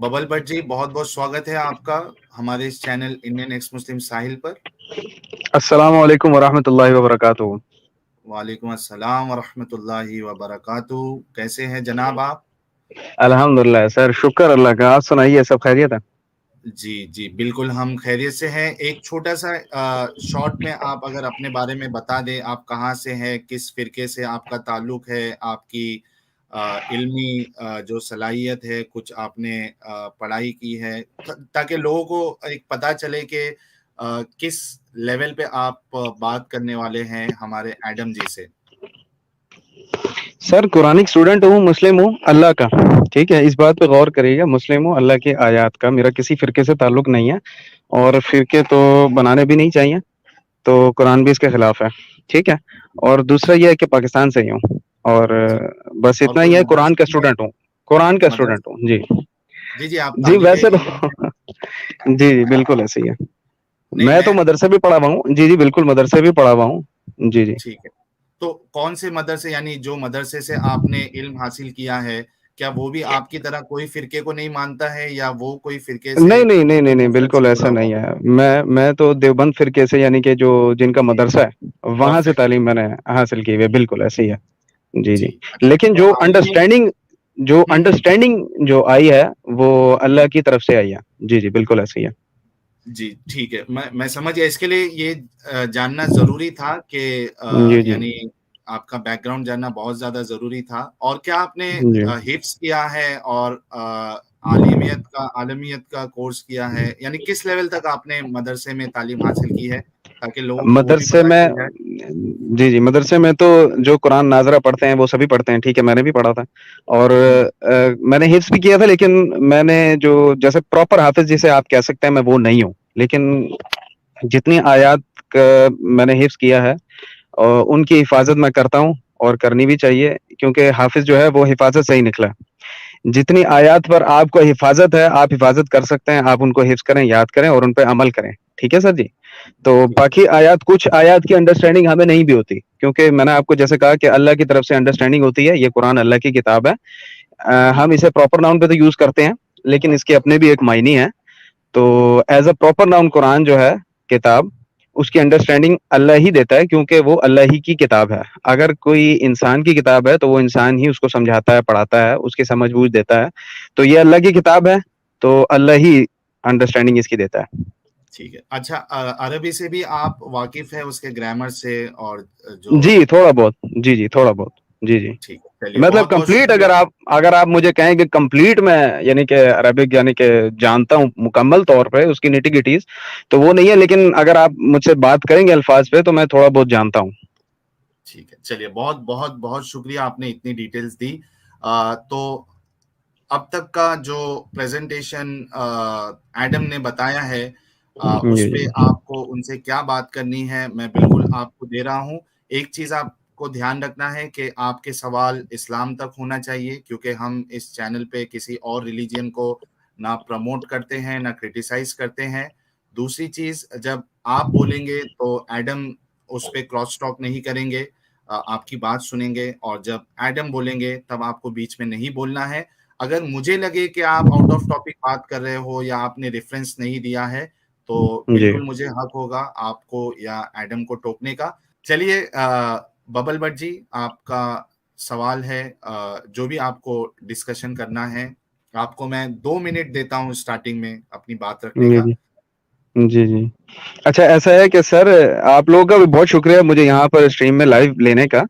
Bubble Butt جی، بہت بہت سواگت ہے آپ کا ہمارے اس چینل انڈین ایکس مسلم ساحل پر۔ السلام علیکم ورحمۃ اللہ وبرکاتہ۔ وعلیکم السلام ورحمۃ اللہ وبرکاتہ۔ کیسے ہیں جناب آپ؟ الحمد للہ سر، شکر اللہ کا۔ آپ سنائیے، سب خیریت ہے؟ جی جی بالکل، ہم خیریت سے ہیں۔ ایک چھوٹا سا شارٹ میں آپ اگر اپنے بارے میں بتا دیں، آپ کہاں سے ہیں، کس فرقے سے آپ کا تعلق ہے، آپ کی علمی جو صلاحیت ہے، کچھ آپ نے پڑھائی کی ہے، تاکہ لوگوں کو ایک پتہ چلے کہ کس لیول پہ آپ بات کرنے والے ہیں ہمارے ایڈم جی سے۔ سر قرآنک اسٹوڈنٹ ہوں، مسلم ہوں اللہ کا، ٹھیک ہے؟ اس بات پہ غور کریے گا، مسلم ہوں اللہ کی آیات کا، میرا کسی فرقے سے تعلق نہیں ہے، اور فرقے تو بنانے بھی نہیں چاہیے، تو قرآن بھی اس کے خلاف ہے، ٹھیک ہے؟ اور دوسرا یہ ہے کہ پاکستان سے ہی ہوں، اور جی، بس اور اتنا کوئی ہی ہے، قرآن کا مدرسہ بھی ہے؟ اسٹوڈنٹ ہوں، قرآن کا اسٹوڈنٹ مدرسہ؟ ہوں جی۔ جی جی، آپ جی طالب ویسے تو علم ہیں؟ جی جی بالکل ایسے ہی ہے، نہیں میں تو میں مدرسے بھی پڑھا ہوا ہوں، جی جی بالکل مدرسے بھی پڑھا ہوا ہوں، جی جی۔ ٹھیک ہے، تو کون سے مدرسے، یعنی جو مدرسے سے آپ نے علم حاصل کیا ہے، کیا وہ بھی آپ کی طرح کوئی فرقے کو نہیں مانتا ہے، یا وہ کوئی فرقے سے نہیں نہیں نہیں نہیں نہیں، نفرت بالکل سے جڑا ایسا ہوا؟ نہیں ہے، میں تو دیوبند فرقے سے، یعنی کہ جو جن کا مدرسہ ہے وہاں سے پرفیکٹ، تعلیم میں نے حاصل کی ہوئی ہے، بالکل ایسے ہی ہے جی جی۔ جی اچھا، لیکن تو جو عالمیت۔ انڈرسٹینڈنگ جو ہوں، انڈرسٹینڈنگ جو آئی ہے وہ اللہ کی طرف سے آئی ہے، جی جی بالکل ایسے ہی ہے۔ جی ٹھیک ہے، میں سمجھ گیا۔ اس کے لیے یہ جاننا ضروری تھا کہ جی جی یعنی آپ کا بیک گراؤنڈ جاننا بہت زیادہ ضروری تھا۔ اور کیا آپ نے جی حفظ کیا ہے اور عالمیت کا کورس کیا ہے، یعنی کس لیول تک آپ نے مدرسے میں تعلیم حاصل کی ہے، تاکہ لوگوں کو وہ بھی مدرسے پتہ میں، چل جائے؟ جی جی مدرسے میں تو جو قرآن ناظرہ پڑھتے ہیں وہ سبھی پڑھتے ہیں، ٹھیک ہے؟ میں نے بھی پڑھا تھا، اور ہوں، میں نے حفظ بھی کیا تھا، لیکن میں نے جو جیسے پراپر حافظ جسے آپ کہہ سکتے ہیں میں وہ نہیں ہوں، لیکن جتنی آیات میں نے حفظ کیا ہے اور ان کی حفاظت میں کرتا ہوں، اور کرنی بھی چاہیے، کیونکہ حافظ جو ہے وہ حفاظت سے ہی نکلا ہے۔ جتنی آیات پر آپ کو حفاظت ہے، آپ حفاظت کر سکتے ہیں، آپ ان کو حفظ کریں، یاد کریں اور ان پہ عمل کریں، ٹھیک ہے سر جی؟ تو ٹھیک ہے، باقی آیات، کچھ آیات کی انڈرسٹینڈنگ ہمیں نہیں بھی ہوتی، کیونکہ میں نے آپ کو جیسے کہا کہ اللہ کی طرف سے انڈرسٹینڈنگ ہوتی ہے، یہ قرآن اللہ کی کتاب ہے، ہم اسے پراپر ناؤن پہ تو یوز کرتے ہیں، لیکن اس کے اپنے بھی ایک معنی ہے، تو ایز اے پراپر ناؤن قرآن جو ہے کتاب، اس کی انڈرسٹینڈنگ اللہ ہی دیتا ہے، کیونکہ وہ اللہ ہی کی کتاب ہے۔ اگر کوئی انسان کی کتاب ہے تو وہ انسان ہی اس کو سمجھاتا ہے، پڑھاتا ہے، اس کی سمجھ بوجھ دیتا ہے، تو یہ اللہ کی کتاب ہے، تو اللہ ہی انڈرسٹینڈنگ اس کی دیتا ہے۔ ٹھیک ہے۔ اچھا، عربی سے بھی آپ واقف ہیں، اس کے گرامر سے اور جو؟ جی تھوڑا بہت، جی جی تھوڑا بہت، جی جی۔ ٹھیک ہے، چلیے مطلب بہت بہت کمپلیٹ، شکریہ۔ اگر آپ مجھے کہیں کہ کمپلیٹ میں یعنی کہ عربک یعنی کہ جانتا ہوں مکمل طور پہ اس کی نیٹی گٹیز، تو وہ نہیں ہے، لیکن اگر آپ مجھ سے بات کریں گے الفاظ پہ تو میں تھوڑا بہت جانتا ہوں۔ ٹھیک ہے، چلیے بہت بہت بہت شکریہ، آپ نے اتنی ڈیٹیلز دی۔ تو اب تک کا جو پریزنٹیشن ایڈم نے بتایا ہے، جی اس جی پہ آپ کو ان سے کیا بات کرنی ہے، میں بالکل آپ کو دے رہا ہوں۔ ایک چیز آپ کو دھیان رکھنا ہے کہ آپ کے سوال اسلام تک ہونا چاہیے، کیونکہ ہم اس چینل پہ کسی اور ریلیجین کو نہ پروموٹ کرتے ہیں، نہ کرٹیسائز کرتے ہیں۔ دوسری چیز، جب آپ بولیں گے تو ایڈم اس پہ کراس ٹاک نہیں کریں گے، آپ کی بات سنیں گے، اور جب ایڈم بولیں گے تب آپ کو بیچ میں نہیں بولنا ہے۔ اگر مجھے لگے کہ آپ آؤٹ آف ٹاپک بات کر رہے ہو یا آپ نے ریفرنس نہیں دیا ہے، تو جی بالکل مجھے حق ہوگا آپ کو یا ایڈم کو ٹوکنے کا۔ چلیے ببل بٹ جی، آپ کا سوال ہے، جو بھی آپ کو ڈسکشن کرنا ہے، آپ کو میں 2 منٹ دیتا ہوں اسٹارٹنگ میں اپنی بات رکھنے جی کا۔ جی جی جی۔ اچھا ایسا ہے کہ سر آپ لوگوں کا بھی بہت شکریہ مجھے یہاں پر اسٹریم میں لائیو لینے کا۔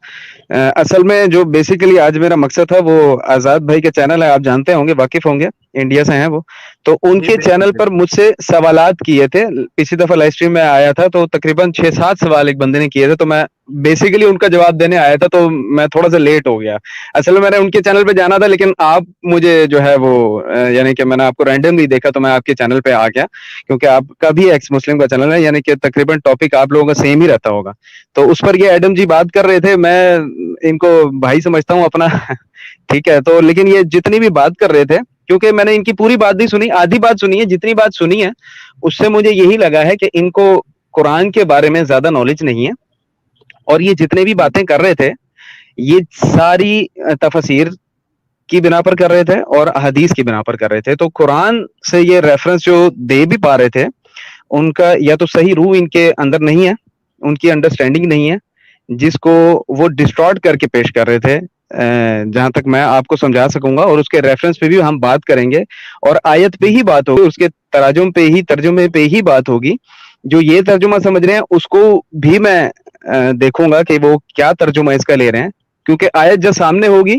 اصل میں جو بیسیکلی آج میرا مقصد تھا وہ آزاد بھائی کے چینل ہے، آپ جانتے ہوں گے، واقف ہوں گے، انڈیا سے ہیں وہ، تو ان جی کے بالکل چینل پر بالکل۔ مجھ سے سوالات کیے تھے، پچھلی دفعہ لائیو اسٹریم میں آیا تھا تو تقریباً 6-7 سوال ایک بندے نے کیے تھے، تو میں بیسیکلی ان کا جواب دینے آیا تھا، تو میں تھوڑا سا لیٹ ہو گیا۔ اصل میں نے ان کے چینل پہ جانا تھا، لیکن آپ مجھے جو ہے وہ یعنی کہ میں نے آپ کو رینڈملی دیکھا تو میں آپ کے چینل پہ آ گیا، کیونکہ آپ کا بھی ایکس مسلم کا چینل ہے، یعنی کہ تقریباً ٹاپک آپ لوگوں کا سیم ہی رہتا ہوگا، تو اس پر یہ ایڈم جی بات کر رہے تھے، میں ان کو بھائی سمجھتا ہوں اپنا ٹھیک ہے، تو لیکن یہ جتنی بھی بات کر رہے تھے، کیونکہ میں نے ان کی پوری بات نہیں سنی، آدھی بات سنی ہے، جتنی بات سنی ہے اس سے مجھے یہی لگا ہے کہ ان کو قرآن کے بارے میں زیادہ نالج نہیں ہے، اور یہ جتنے بھی باتیں کر رہے تھے یہ ساری تفسیر کی بنا پر کر رہے تھے اور احادیث کی بنا پر کر رہے تھے. تو قرآن سے یہ ریفرنس جو دے بھی پا رہے تھے, ان کا یا تو صحیح روح ان کے اندر نہیں ہے, ان کی انڈرسٹینڈنگ نہیں ہے, جس کو وہ ڈسٹارٹ کر کے پیش کر رہے تھے, جہاں تک میں آپ کو سمجھا سکوں گا. اور اس کے ریفرنس پہ بھی ہم بات کریں گے, اور آیت پہ ہی بات ہوگی, اس کے ترجمے پہ ہی بات ہوگی. جو یہ ترجمہ سمجھ رہے ہیں اس کو بھی میں دیکھوں گا کہ وہ کیا ترجمہ اس کا لے رہے ہیں, کیونکہ آیت جب سامنے ہوگی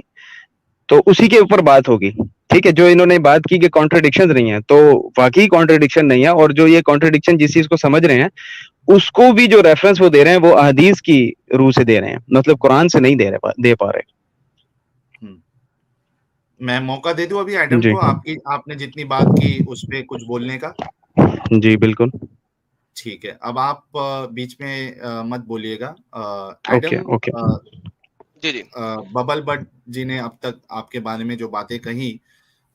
تو اسی کے اوپر بات ہوگی. ٹھیک ہے, جو انہوں نے بات کی کہ کانٹرڈکشن نہیں ہے, تو واقعی کانٹرڈکشن نہیں ہے. اور جو یہ کانٹرڈکشن جس چیز کو سمجھ رہے ہیں, اس کو بھی جو ریفرنس وہ دے رہے ہیں وہ احادیث کی روح سے دے رہے ہیں, مطلب قرآن سے نہیں دے پا رہے. میں موقع دے دوں ابھی ایڈم کو, آپ نے جتنی بات کی اس پہ کچھ بولنے کا. جی بالکل ٹھیک ہے, اب آپ بیچ میں مت بولیے گا. Okay Adam, okay. جی ببل بٹ جی نے اب تک آپ کے بارے میں جو باتیں کہی,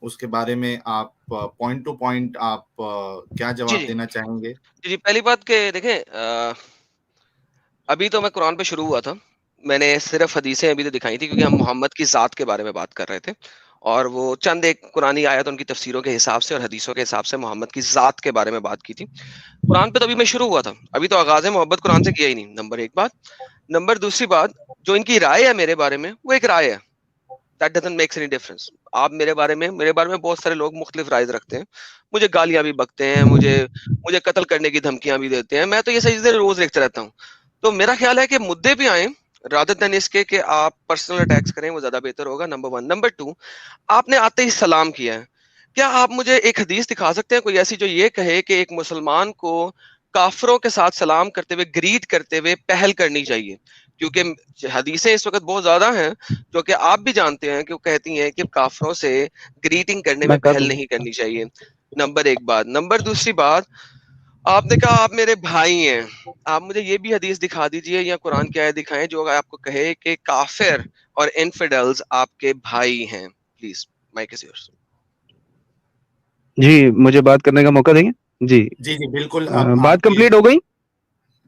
اس کے بارے میں آپ پوائنٹ ٹو پوائنٹ آپ کیا جواب دینا چاہیں گے؟ جی پہلی بات کہ دیکھیں, ابھی تو میں قرآن پہ شروع ہوا تھا, میں نے صرف حدیثیں ابھی تو دکھائی تھی کیونکہ ہم محمد کی ذات کے بارے میں بات کر رہے تھے, اور وہ چند ایک قرآنی آیت ان کی تفسیروں کے حساب سے اور حدیثوں کے حساب سے محمد کی ذات کے بارے میں بات کی تھی. قرآن پہ تو ابھی میں شروع ہوا تھا, ابھی تو آغاز محبت قرآن سے کیا ہی نہیں, نمبر ایک بات. نمبر دوسری بات, جو ان کی رائے ہے میرے بارے میں وہ ایک رائے ہے, that doesn't make any difference. آپ میرے بارے میں بہت سارے لوگ مختلف رائے رکھتے ہیں, مجھے گالیاں بھی بکتے ہیں, مجھے قتل کرنے کی دھمکیاں بھی دیتے ہیں, میں تو یہ ساری چیزیں روز دیکھتا رہتا ہوں. تو میرا خیال ہے کہ مدعے پہ آئیں رادر دین اس کے کہ آپ پرسنل اٹیکس کریں, وہ زیادہ بہتر ہوگا. نمبر 1. نمبر 2, آپ نے آتے ہی سلام کیا ہے, کیا آپ مجھے ایک حدیث دکھا سکتے ہیں کوئی ایسی جو یہ کہے کہ ایک مسلمان کو کافروں کے ساتھ سلام کرتے ہوئے, گریٹ کرتے ہوئے پہل کرنی چاہیے؟ کیونکہ حدیثیں اس وقت بہت زیادہ ہیں جو کہ آپ بھی جانتے ہیں کہ وہ کہتی ہیں کہ کافروں سے گریٹنگ کرنے میں پہل نہیں کرنی چاہیے. نمبر ایک بات. نمبر دوسری بات, آپ نے کہا آپ میرے بھائی ہیں, آپ مجھے یہ بھی حدیث دکھا دیجئے یا قرآن کی آیت دکھائیں جو آپ کو کہے کہ کافر اور انفیڈلز آپ کے بھائی ہیں. Please mic is yours. جی مجھے بات کرنے کا موقع دیں گے؟ جی جی جی بالکل. بات کمپلیٹ ہو گئی؟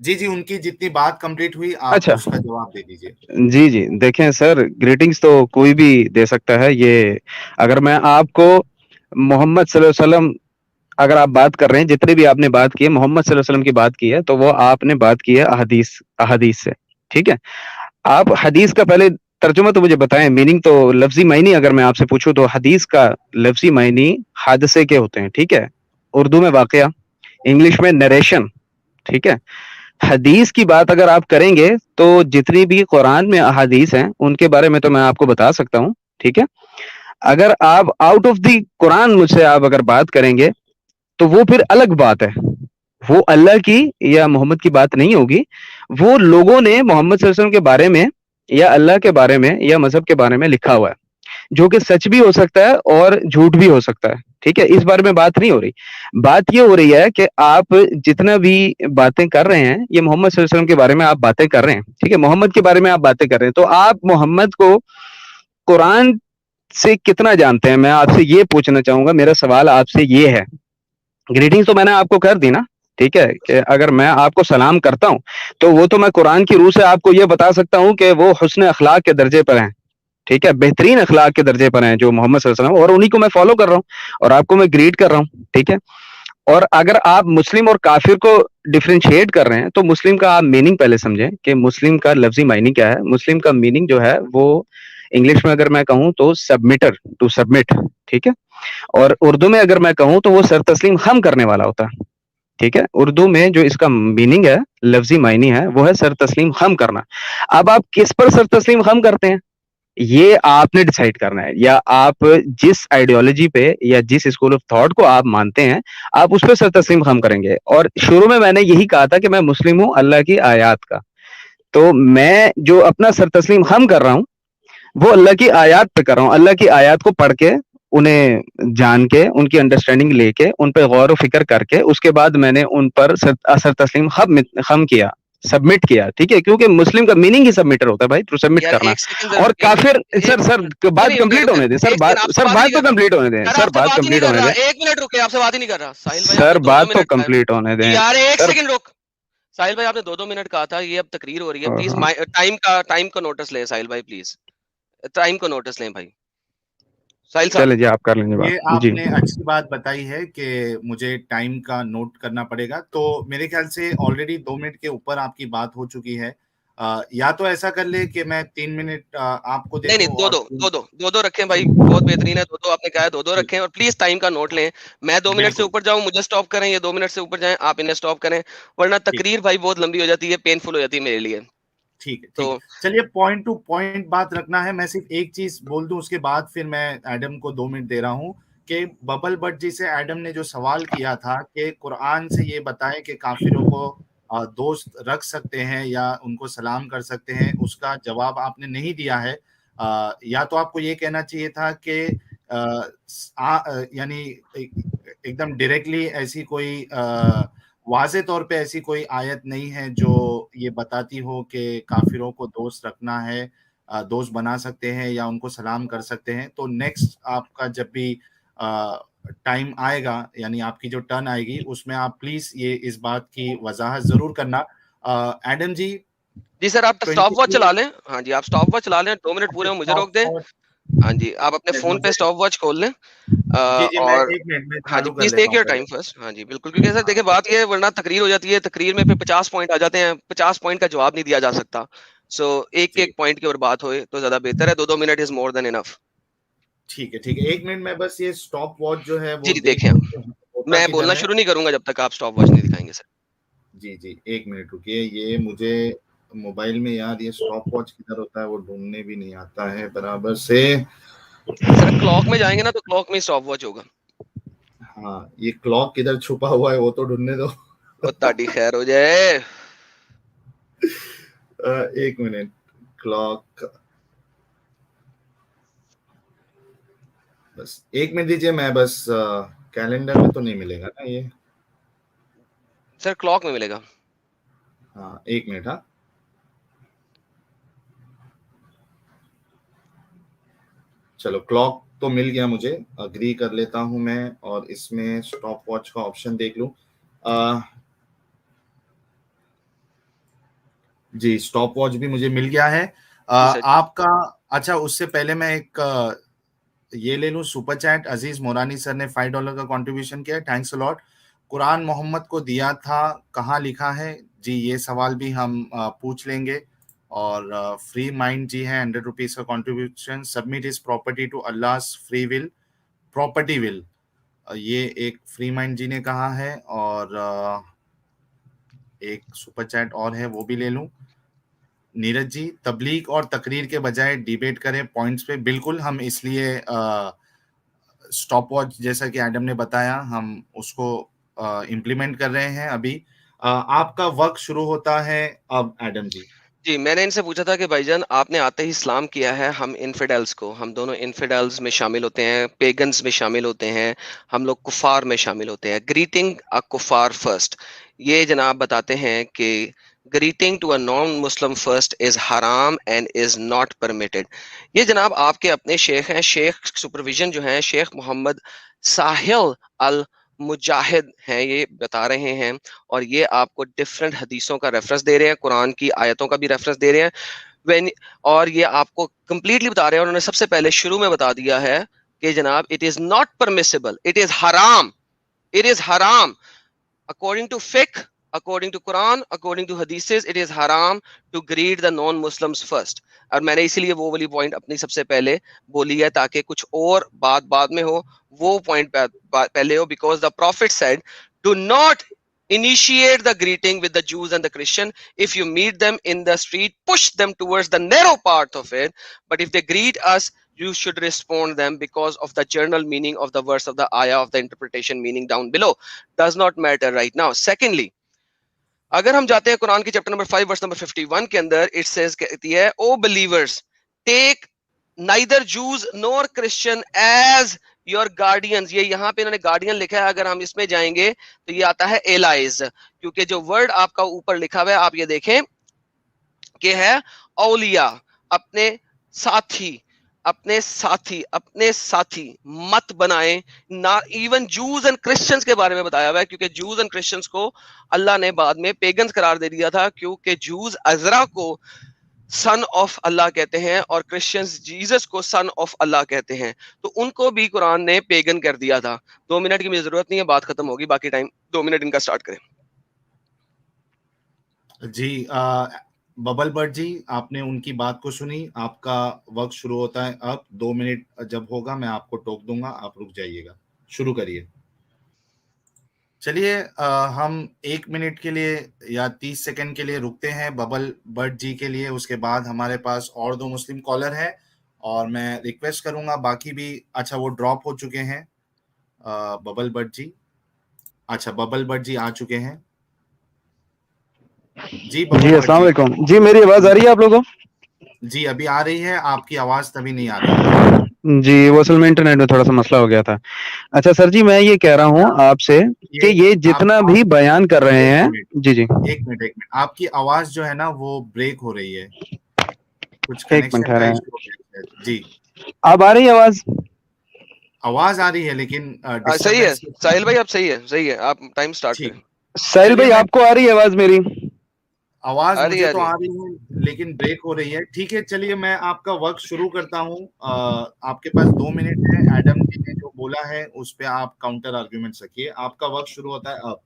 جی ان کی جتنی بات کمپلیٹ ہوئی آپ اس کا جواب دے دیجئے. جی دیکھیں سر, گریٹنگز تو کوئی بھی دے سکتا ہے. یہ اگر میں آپ کو محمد صلی اللہ علیہ وسلم اگر آپ بات کر رہے ہیں, جتنے بھی آپ نے بات کی ہے محمد صلی اللہ علیہ وسلم کی بات کی ہے, تو وہ آپ نے بات کی ہے احادیث سے. ٹھیک ہے, آپ حدیث کا پہلے ترجمہ تو مجھے بتائیں, میننگ تو لفظی معنی اگر میں آپ سے پوچھوں تو حدیث کا لفظی معنی حادثے کے ہوتے ہیں. ٹھیک ہے, اردو میں واقعہ, انگلش میں نریشن. ٹھیک ہے, حدیث کی بات اگر آپ کریں گے تو جتنی بھی قرآن میں احادیث ہیں ان کے بارے میں تو میں آپ کو بتا سکتا ہوں. ٹھیک ہے, اگر آپ آؤٹ آف دی قرآن مجھ سے آپ اگر بات کریں گے تو وہ پھر الگ بات ہے, وہ اللہ کی یا محمد کی بات نہیں ہوگی. وہ لوگوں نے محمد صلی اللہ علیہ وسلم کے بارے میں یا اللہ کے بارے میں یا مذہب کے بارے میں لکھا ہوا ہے, جو کہ سچ بھی ہو سکتا ہے اور جھوٹ بھی ہو سکتا ہے. ٹھیک ہے, اس بارے میں بات نہیں ہو رہی. بات یہ ہو رہی ہے کہ آپ جتنا بھی باتیں کر رہے ہیں یہ محمد صلی اللہ علیہ وسلم کے بارے میں آپ باتیں کر رہے ہیں. ٹھیک ہے, محمد کے بارے میں آپ باتیں کر رہے ہیں, تو آپ محمد کو قرآن سے کتنا جانتے ہیں, میں آپ سے یہ پوچھنا چاہوں گا. میرا سوال آپ سے یہ ہے, گریٹنگ تو میں نے آپ کو کر دی نا. ٹھیک ہے, کہ اگر میں آپ کو سلام کرتا ہوں تو وہ تو میں قرآن کی روح سے آپ کو یہ بتا سکتا ہوں کہ وہ حسن اخلاق کے درجے پر ہیں. ٹھیک ہے, بہترین اخلاق کے درجے پر ہیں جو محمد صلی اللہ علیہ وسلم, اور انہی کو میں فالو کر رہا ہوں اور آپ کو میں گریٹ کر رہا ہوں. ٹھیک ہے, اور اگر آپ مسلم اور کافر کو ڈفرینشیٹ کر رہے ہیں تو مسلم کا آپ میننگ پہلے سمجھیں کہ مسلم کا لفظی معنی کیا ہے. مسلم کا میننگ جو ہے وہ انگلش میں اگر میں کہوں تو سبمٹر, ٹو سبمٹ. ٹھیک ہے, اور اردو میں اگر میں کہوں تو وہ سر تسلیم خم کرنے والا ہوتا ہے. ٹھیک ہے, اردو میں جو اس کا میننگ ہے, لفظی معنی ہے, وہ ہے سر تسلیم خم کرنا. اب آپ کس پر سر تسلیم خم کرتے ہیں یہ آپ نے ڈیسائیڈ کرنا ہے, یا آپ جس آئیڈیالوجی پہ یا جس اسکول آف تھاٹ کو آپ مانتے ہیں آپ اس پہ سر تسلیم خم کریں گے. اور شروع میں نے یہی کہا تھا کہ میں مسلم ہوں اللہ کی آیات کا, تو میں جو اپنا سر تسلیم خم کر رہا ہوں وہ اللہ کی آیات پہ کر رہا ہوں. اللہ کی آیات کو پڑھ کے, انہیں جان کے, ان کی انڈرسٹینڈنگ لے کے, ان پہ غور و فکر کر کے, اس کے بعد میں نے ان پر سر تسلیم خم کیا, سبمٹ کیا. ٹھیک ہے, کیونکہ مسلم کا میننگ ہی سبمٹر ہوتا ہے بھائی, ٹو سبمٹ کرنا. اور کافر, سر بات کمپلیٹ ہونے دیں, سر بات تو کمپلیٹ ہونے دیں, سر بات کمپلیٹ ہونے دیں. ایک منٹ رکے, آپ سے بات ہی نہیں کر رہا ساحل بھائی, سر بات تو کمپلیٹ ہونے دیں یار. ایک سیکنڈ رک ساحل بھائی, آپ نے 2 منٹ کہا تھا, یہ اب تقریر ہو رہی ہے, پلیز ٹائم کا نوٹس لیں ساحل بھائی, پلیز ٹائم کو نوٹس لیں بھائی. ساحل صاحب چلے جی آپ کر لیں یہ بات آپ جی. نے اچھی بات بتائی ہے کہ مجھے ٹائم کا نوٹ کرنا پڑے گا. تو میرے خیال سے آلریڈی 2 منٹ کے اوپر آپ کی بات ہو چکی ہے. یا تو ایسا کر لے کہ میں 3 منٹ آپ کو دے نہیں دوں نہیں، اور دو رکھیں بھائی، ٹھیک بہت بہترین ہے. دو آپ نے کہا ہے دو ٹھیک رکھیں، اور پلیز ٹائم کا نوٹ لیں. میں 2 منٹ سے بالکل اوپر جاؤں مجھے سٹاپ کریں، یہ 2 منٹ سے اوپر جائیں آپ انہیں سٹاپ کریں، ورنہ ٹھیک تقریر بھائی بہت لمبی ہو جاتی ہے، پینفل ہو جاتی ہے میرے لیے. ٹھیک ہے ٹھیک تو ہے. چلیے پوائنٹ ٹو پوائنٹ بات رکھنا ہے. میں صرف ایک چیز بول دوں، اس کے بعد پھر میں ایڈم کو 2 منٹ دے رہا ہوں کہ ببل بٹ جی سے ایڈم نے جو سوال کیا تھا کہ قرآن سے یہ بتائے کہ کافروں کو دوست رکھ سکتے ہیں یا ان کو سلام کر سکتے ہیں، اس کا جواب آپ نے نہیں دیا ہے. یا تو آپ کو یہ کہنا چاہیے تھا کہ یعنی ایک دم ڈائریکٹلی ایسی کوئی واضح طور پہ ایسی کوئی آیت نہیں ہے جو یہ بتاتی ہو کہ کافروں کو دوست رکھنا ہے، دوست بنا سکتے ہیں یا ان کو سلام کر سکتے ہیں. تو نیکسٹ آپ کا جب بھی ٹائم آئے گا، یعنی آپ کی جو ٹرن آئے گی، اس میں آپ پلیز یہ اس بات کی وضاحت ضرور کرنا. ایڈم جی جی سر آپ سٹاپ واچ 22 چلا لیں. ہاں جی آپ سٹاپ واچ چلا لیں، 2 منٹ پورے ہوں مجھے روک دیں. ہاں جی آپ اپنے فون پہ مجھے سٹاپ واچ کھول لیں. جی جی میں اور 1 منٹ میں ہاں جی چالو کر پلیز لیتا ٹیک ہوں یور پہلے. Time first. ہاں جی بالکل، کیونکہ سر دیکھیں بات یہ ہے ورنہ تقریر ہو جاتی ہے، تقریر میں پھر 50 پوائنٹ آ جاتے ہیں، 50 پوائنٹ کا جواب نہیں دیا جا سکتا. سو ایک جی ایک پوائنٹ کے اوپر بات ہوئے تو زیادہ بہتر ہے. 2 منٹ از مور دین انف. ٹھیک ہے ٹھیک ہے. 1 منٹ میں بس یہ سٹاپ واچ جو ہے جی وہ جی دیکھ دیکھیں، لوں کہ ہوتا میں کدھر بولنا ہے. شروع نہیں کروں گا جب تک آپ سٹاپ واچ نہیں دکھائیں گے سر. جی جی 1 منٹ رکیے. یہ مجھے موبائل میں یار یہ سٹاپ واچ کدھر ہوتا ہے وہ ڈھونڈنے بھی نہیں آتا ہے برابر سے. سر کلاک میں جائیں گے نا تو کلاک میں سٹاپ واچ ہوگا. ہاں یہ کلاک کدھر چھپا ہوا ہے وہ تو ڈھونڈنے دو. اور تاڑی خیر ہو جائے. 1 منٹ. کلاک بس 1 منٹ دیجیے. میں بس کیلنڈر میں تو نہیں ملے گا نا یہ. سر کلاک میں ملے گا. ہاں 1 منٹ. ہاں چلو کلاک تو مل گیا مجھے. اگری کر لیتا ہوں میں اور اس میں سٹاپ واچ کا آپشن دیکھ لوں. جی سٹاپ واچ بھی مجھے مل گیا ہے. جی سر. آپ کا اچھا اس سے پہلے میں ایک یہ لے لوں سپر چیٹ. عزیز مورانی سر نے $5 کا کنٹریبیوشن کیا ہے، تھینکس الاٹ. قرآن محمد کو دیا تھا، کہاں لکھا ہے؟ جی یہ سوال بھی ہم پوچھ لیں گے. اور فری مائنڈ جی ہے $100 کا contribution. Submit is property to اللہ's فری ول پراپرٹی ول، یہ ایک فری مائنڈ جی نے کہا ہے. اور ایک سپر چیٹ اور ہے وہ بھی لے لوں. نیرج جی تبلیغ اور تقریر کے بجائے ڈیبیٹ کریں پوائنٹس پہ. بالکل ہم اس لیے سٹاپ واچ جیسا کہ ایڈم نے بتایا ہم اس کو امپلیمنٹ کر رہے ہیں ابھی. آپ کا وقت شروع ہوتا ہے اب ایڈم جی. جی میں نے ان سے پوچھا تھا کہ بھائی جان آپ نے آتے ہی اسلام کیا ہے، ہم انفیڈلز کو، ہم دونوں انفیڈلز میں شامل ہوتے ہیں، پیگنز میں شامل ہوتے ہیں، ہم لوگ کفار میں شامل ہوتے ہیں. گریٹنگ ا کفار فرسٹ، یہ جناب بتاتے ہیں کہ greeting to a non-Muslim first is haram and is not permitted. یہ جناب آپ کے اپنے شیخ ہیں، شیخ سپرویژن جو ہیں شیخ محمد ساحل المجاہد ہیں، یہ بتا رہے ہیں. اور یہ آپ کو ڈفرنٹ حدیثوں کا ریفرنس دے رہے ہیں، قرآن کی آیتوں کا بھی ریفرنس دے رہے ہیں. اور یہ آپ کو کمپلیٹلی بتا رہے ہیں. انہوں نے سب سے پہلے شروع میں بتا دیا ہے کہ جناب it is not permissible, it is haram, it is haram according to fiqh, according to Quran, according to hadiths, it is haram to greet the non-Muslims first. اور میں نے اسی لیے وہ والی پوائنٹ اپنی سب سے پہلے بولی ہے تاکہ کچھ اور بات بعد میں ہو، وہ پوائنٹ پہلے ہو. Because the prophet said do not initiate the greeting with the Jews and the Christian. If you meet them in the street, push them towards the narrow part of it. But if they greet us, you should respond them because of the general meaning of the verse of the ayah of the interpretation meaning down below. Does not matter right now. Secondly, اگر ہم جاتے ہیں قرآن کی chapter number 5 verse number 51 کے اندر it says کہتی ہے او believers take neither Jews nor Christian as your guardians. یہ یہاں پہ انہوں نے گارڈین لکھا ہے، اگر ہم اس میں جائیں گے تو یہ آتا ہے allies، کیونکہ جو ورڈ آپ کا اوپر لکھا ہوا ہے آپ یہ دیکھیں کہ ہے اولیاء، اپنے ساتھی، اپنے ساتھی، اپنے ساتھی مت بنائیں. نہ ایون جوز اینڈ کرسچنز کے بارے میں بتایا ہوا ہے، کیونکہ جوز اینڈ کرسچنز کو اللہ نے بعد میں پیگنز قرار دے دیا تھا، کیونکہ جوز عزرا کو سن آف اللہ کہتے ہیں اور کرسچنز جیزس کو سن آف اللہ کہتے ہیں، تو ان کو بھی قرآن نے پیگن کر دیا تھا. 2 منٹ کی مجھے ضرورت نہیں ہے، بات ختم ہوگی، باقی ٹائم 2 منٹ ان کا سٹارٹ کریں. جی ببل بٹ جی، آپ نے ان کی بات کو سنی، آپ کا وقت شروع ہوتا ہے اب. 2 منٹ جب ہوگا میں آپ کو ٹوک دوں گا، آپ رک جائیے گا. شروع کریے. چلیے ہم 1 منٹ کے لیے یا 30 سیکنڈ کے لیے رکتے ہیں ببل بٹ جی کے لیے. اس کے بعد ہمارے پاس اور 2 مسلم کالر ہیں اور میں ریکویسٹ کروں گا باقی بھی. اچھا وہ ڈراپ ہو چکے ہیں ببل بٹ جی. اچھا ببل بٹ جی آ چکے ہیں. جی ببل بٹ السلام جی. علیکم جی. میری آواز آ رہی ہے آپ لوگوں کو؟ جی ابھی آ رہی ہے، آپ کی آواز تبھی نہیں آ رہی تھی. جی وہ اصل میں انٹرنیٹ میں تھوڑا سا مسئلہ ہو گیا تھا. اچھا سر جی، میں یہ کہہ رہا ہوں آپ سے کہ یہ جتنا بھی بیان کر رہے ہیں. جی جی ایک منٹ آپ کی آواز جو ہے نا وہ بریک ہو رہی ہے، کچھ ایک منٹ کنیکشن کا ٹھہریں. ایشو ہو گیا. جی اب آ رہی ہے آواز؟ آواز آ رہی ہے لیکن صحیح ہے ڈسٹربینس. ساحل بھائی، اب صحیح ہے، آپ ٹائم سٹارٹ ٹھیک. کریں. ساحل بھائی آپ کو آ رہی ہے آواز میری؟ آواز آ رہی مجھے تو ہے. آ رہی ہے لیکن بریک ہو رہی ہے. ٹھیک ہے چلیے میں آپ کا وقت شروع کرتا ہوں. آپ کے پاس 2 منٹ ہے. ایڈم جی نے جو بولا ہے اس پہ آپ کاؤنٹر آرگیومنٹ رکھیے. آپ کا وقت شروع ہوتا ہے اب.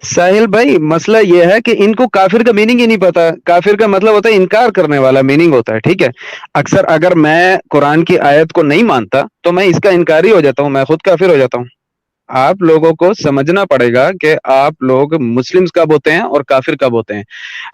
ساحل بھائی مسئلہ یہ ہے کہ ان کو کافر کا میننگ ہی نہیں پتا. کافر کا مطلب ہوتا ہے انکار کرنے والا، میننگ ہوتا ہے. ٹھیک ہے، اکثر اگر میں قرآن کی آیت کو نہیں مانتا تو میں اس کا انکاری ہو جاتا ہوں، میں خود کافر ہو جاتا ہوں. آپ لوگوں کو سمجھنا پڑے گا کہ آپ لوگ مسلمز کب ہوتے ہیں اور کافر کب ہوتے ہیں.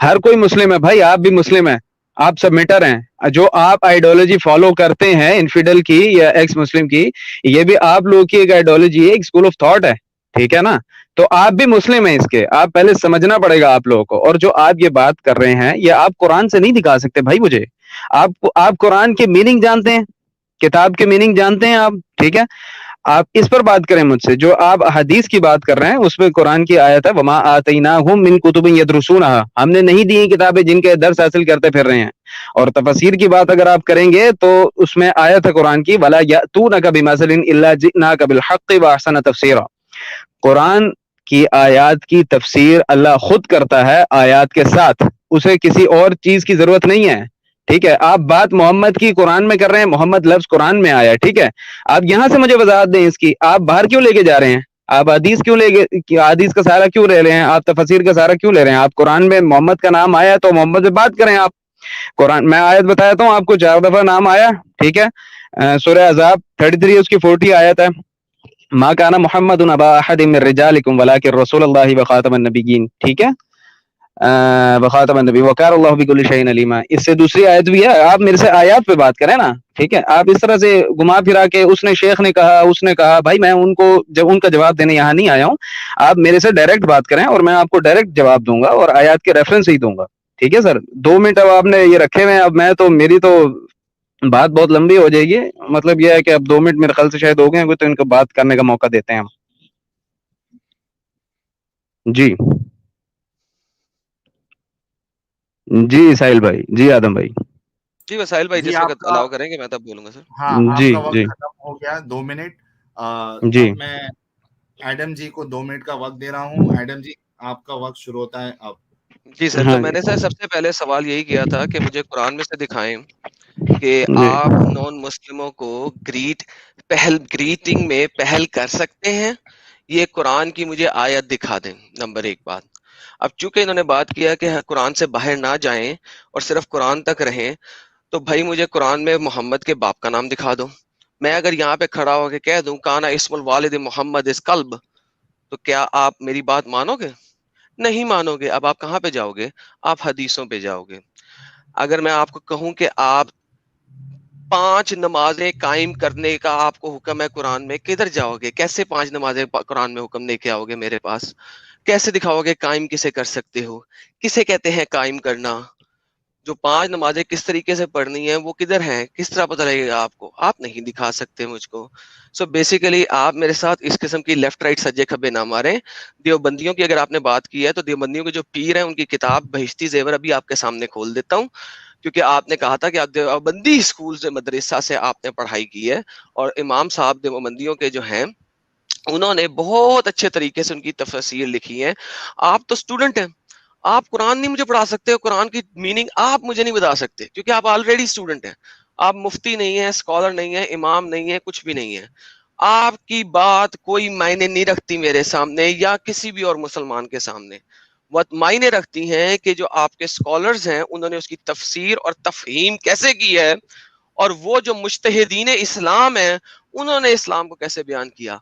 ہر کوئی مسلم ہے بھائی، آپ بھی مسلم ہیں، آپ سبمیٹر ہیں. جو آپ آئیڈیالوجی فالو کرتے ہیں انفیڈل کی یا ایکس مسلم کی، یہ بھی آپ لوگوں کی ایک آئیڈیالوجی ہے، ایک اسکول آف تھاٹ ہے. ٹھیک ہے نا؟ تو آپ بھی مسلم ہیں. اس کے آپ پہلے سمجھنا پڑے گا آپ لوگوں کو. اور جو آپ یہ بات کر رہے ہیں یہ آپ قرآن سے نہیں دکھا سکتے بھائی مجھے. آپ قرآن کے میننگ جانتے ہیں، کتاب کے میننگ جانتے ہیں آپ. ٹھیک ہے، آپ اس پر بات کریں مجھ سے. جو آپ حدیث کی بات کر رہے ہیں اس میں قرآن کی آیت ہے وما آتیناہم من کتب یدرسونہا، ہم نے نہیں دی ہیں کتابیں جن کے درس حاصل کرتے پھر رہے ہیں. اور تفسیر کی بات اگر آپ کریں گے تو اس میں آیت ہے قرآن کی ولا یاتونک بمثل الا جئناک بالحق واحسن تفسیرا. قرآن کی آیات کی تفسیر اللہ خود کرتا ہے آیات کے ساتھ، اسے کسی اور چیز کی ضرورت نہیں ہے. ٹھیک ہے، آپ بات محمد کی قرآن میں کر رہے ہیں، محمد لفظ قرآن میں آیا ہے. ٹھیک ہے، آپ یہاں سے مجھے وضاحت دیں اس کی. آپ باہر کیوں لے کے جا رہے ہیں؟ آپ حدیث کیوں حدیث کا سہارا کیوں لے رہے ہیں؟ آپ تفسیر کا سہارا کیوں لے رہے ہیں؟ آپ قرآن میں محمد کا نام آیا تو محمد سے بات کریں. آپ قرآن میں آیت بتاتا ہوں آپ کو، 4 دفعہ نام آیا. ٹھیک ہے، سورہ احزاب 33 اس کی 40 آیت ہے. ما کان محمد ابا احد من رجالکم ولکن رسول اللہ وخاتم النبیین. ٹھیک ہے، وخاتم النبی وکان اللہ بکل شیء علیما. اس سے دوسری آیت بھی ہے. آپ میرے سے آیات پہ بات کریں نا. ٹھیک ہے، آپ اس طرح سے گھما پھرا کے اس نے شیخ نے کہا، اس نے کہا، بھائی میں ان کو جب ان کا جواب دینے یہاں نہیں آیا ہوں. آپ میرے سے ڈائریکٹ بات کریں اور میں آپ کو ڈائریکٹ جواب دوں گا اور آیات کے ریفرنس ہی دوں گا. ٹھیک ہے سر، 2 منٹ اب آپ نے یہ رکھے ہوئے ہیں. اب میں تو میری تو بات بہت لمبی ہو جائے گی. مطلب یہ ہے کہ اب 2 منٹ میرے خیال سے شاید ہو گئے ہیں تو ان کو بات کرنے کا موقع دیتے ہیں ہم. جی جی ساحل بھائی، جی آدم بھائی. جی وسائل بھائی جی جس آپ وقت کا الاؤ کریں گے میں تب بولوں گا سر. ہاں آپ جی کا وقت جی ختم ہو گیا 2 منٹ. جی اب میں ایڈم جی کو 2 منٹ کا وقت دے رہا ہوں. ایڈم جی آپ کا وقت شروع ہوتا ہے اب. جی سر، ہاں تو میں نے سر سب سے پہلے سوال یہی کیا تھا کہ مجھے قرآن میں سے دکھائیں کہ جی آپ نان مسلموں کو گریٹنگ میں پہل کر سکتے ہیں. یہ قرآن کی مجھے آیت دکھا دیں، نمبر 1 بات. اب چونکہ انہوں نے بات کیا کہ قرآن سے باہر نہ جائیں اور صرف قرآن تک رہیں، تو بھائی مجھے قرآن میں محمد کے باپ کا نام دکھا دو. میں اگر یہاں پہ کھڑا ہو کے کہہ دوں کانا اسم الوالد محمد اس کلب، تو کیا آپ میری بات مانو گے؟ نہیں مانو گے. اب آپ کہاں پہ جاؤ گے؟ آپ حدیثوں پہ جاؤ گے. اگر میں آپ کو کہوں کہ آپ 5 نمازیں قائم کرنے کا آپ کو حکم ہے قرآن میں، کدھر جاؤ گے؟ کیسے 5 نمازیں قرآن میں حکم لے کے آؤ گے میرے پاس؟ کیسے دکھاؤ گے قائم کسے کر سکتے ہو؟ کسے کہتے ہیں قائم کرنا؟ جو 5 نمازیں کس طریقے سے پڑھنی ہیں وہ کدھر ہیں؟ کس طرح پتہ لگے گا آپ کو؟ آپ نہیں دکھا سکتے مجھ کو. سو بیسیکلی آپ میرے ساتھ اس قسم کی لیفٹ رائٹ سجے کھبے نہ ماریں. دیوبندیوں کی اگر آپ نے بات کی ہے تو دیوبندیوں کے جو پیر ہیں ان کی کتاب بہشتی زیور ابھی آپ کے سامنے کھول دیتا ہوں، کیونکہ آپ نے کہا تھا کہ آپ دیوبندی اسکول سے مدرسہ سے آپ نے پڑھائی کی ہے، اور امام صاحب دیوبندیوں کے جو ہیں انہوں نے بہت اچھے طریقے سے ان کی تفسیر لکھی ہے. آپ تو اسٹوڈنٹ ہیں، آپ قرآن نہیں مجھے پڑھا سکتے, قرآن کی میننگ آپ مجھے نہیں بتا سکتے, کیونکہ آپ آلریڈی اسٹوڈنٹ ہیں, آپ مفتی نہیں ہیں, اسکالر نہیں ہیں, امام نہیں ہے, کچھ بھی نہیں ہے. آپ کی بات کوئی معنی نہیں رکھتی میرے سامنے یا کسی بھی اور مسلمان کے سامنے. وہ معنی رکھتی ہیں کہ جو آپ کے اسکالرز ہیں انہوں نے اس کی تفسیر اور تفہیم کیسے کی ہے, اور وہ جو مجتہدین اسلام ہیں انہوں نے اسلام کو کیسے بیان کیا.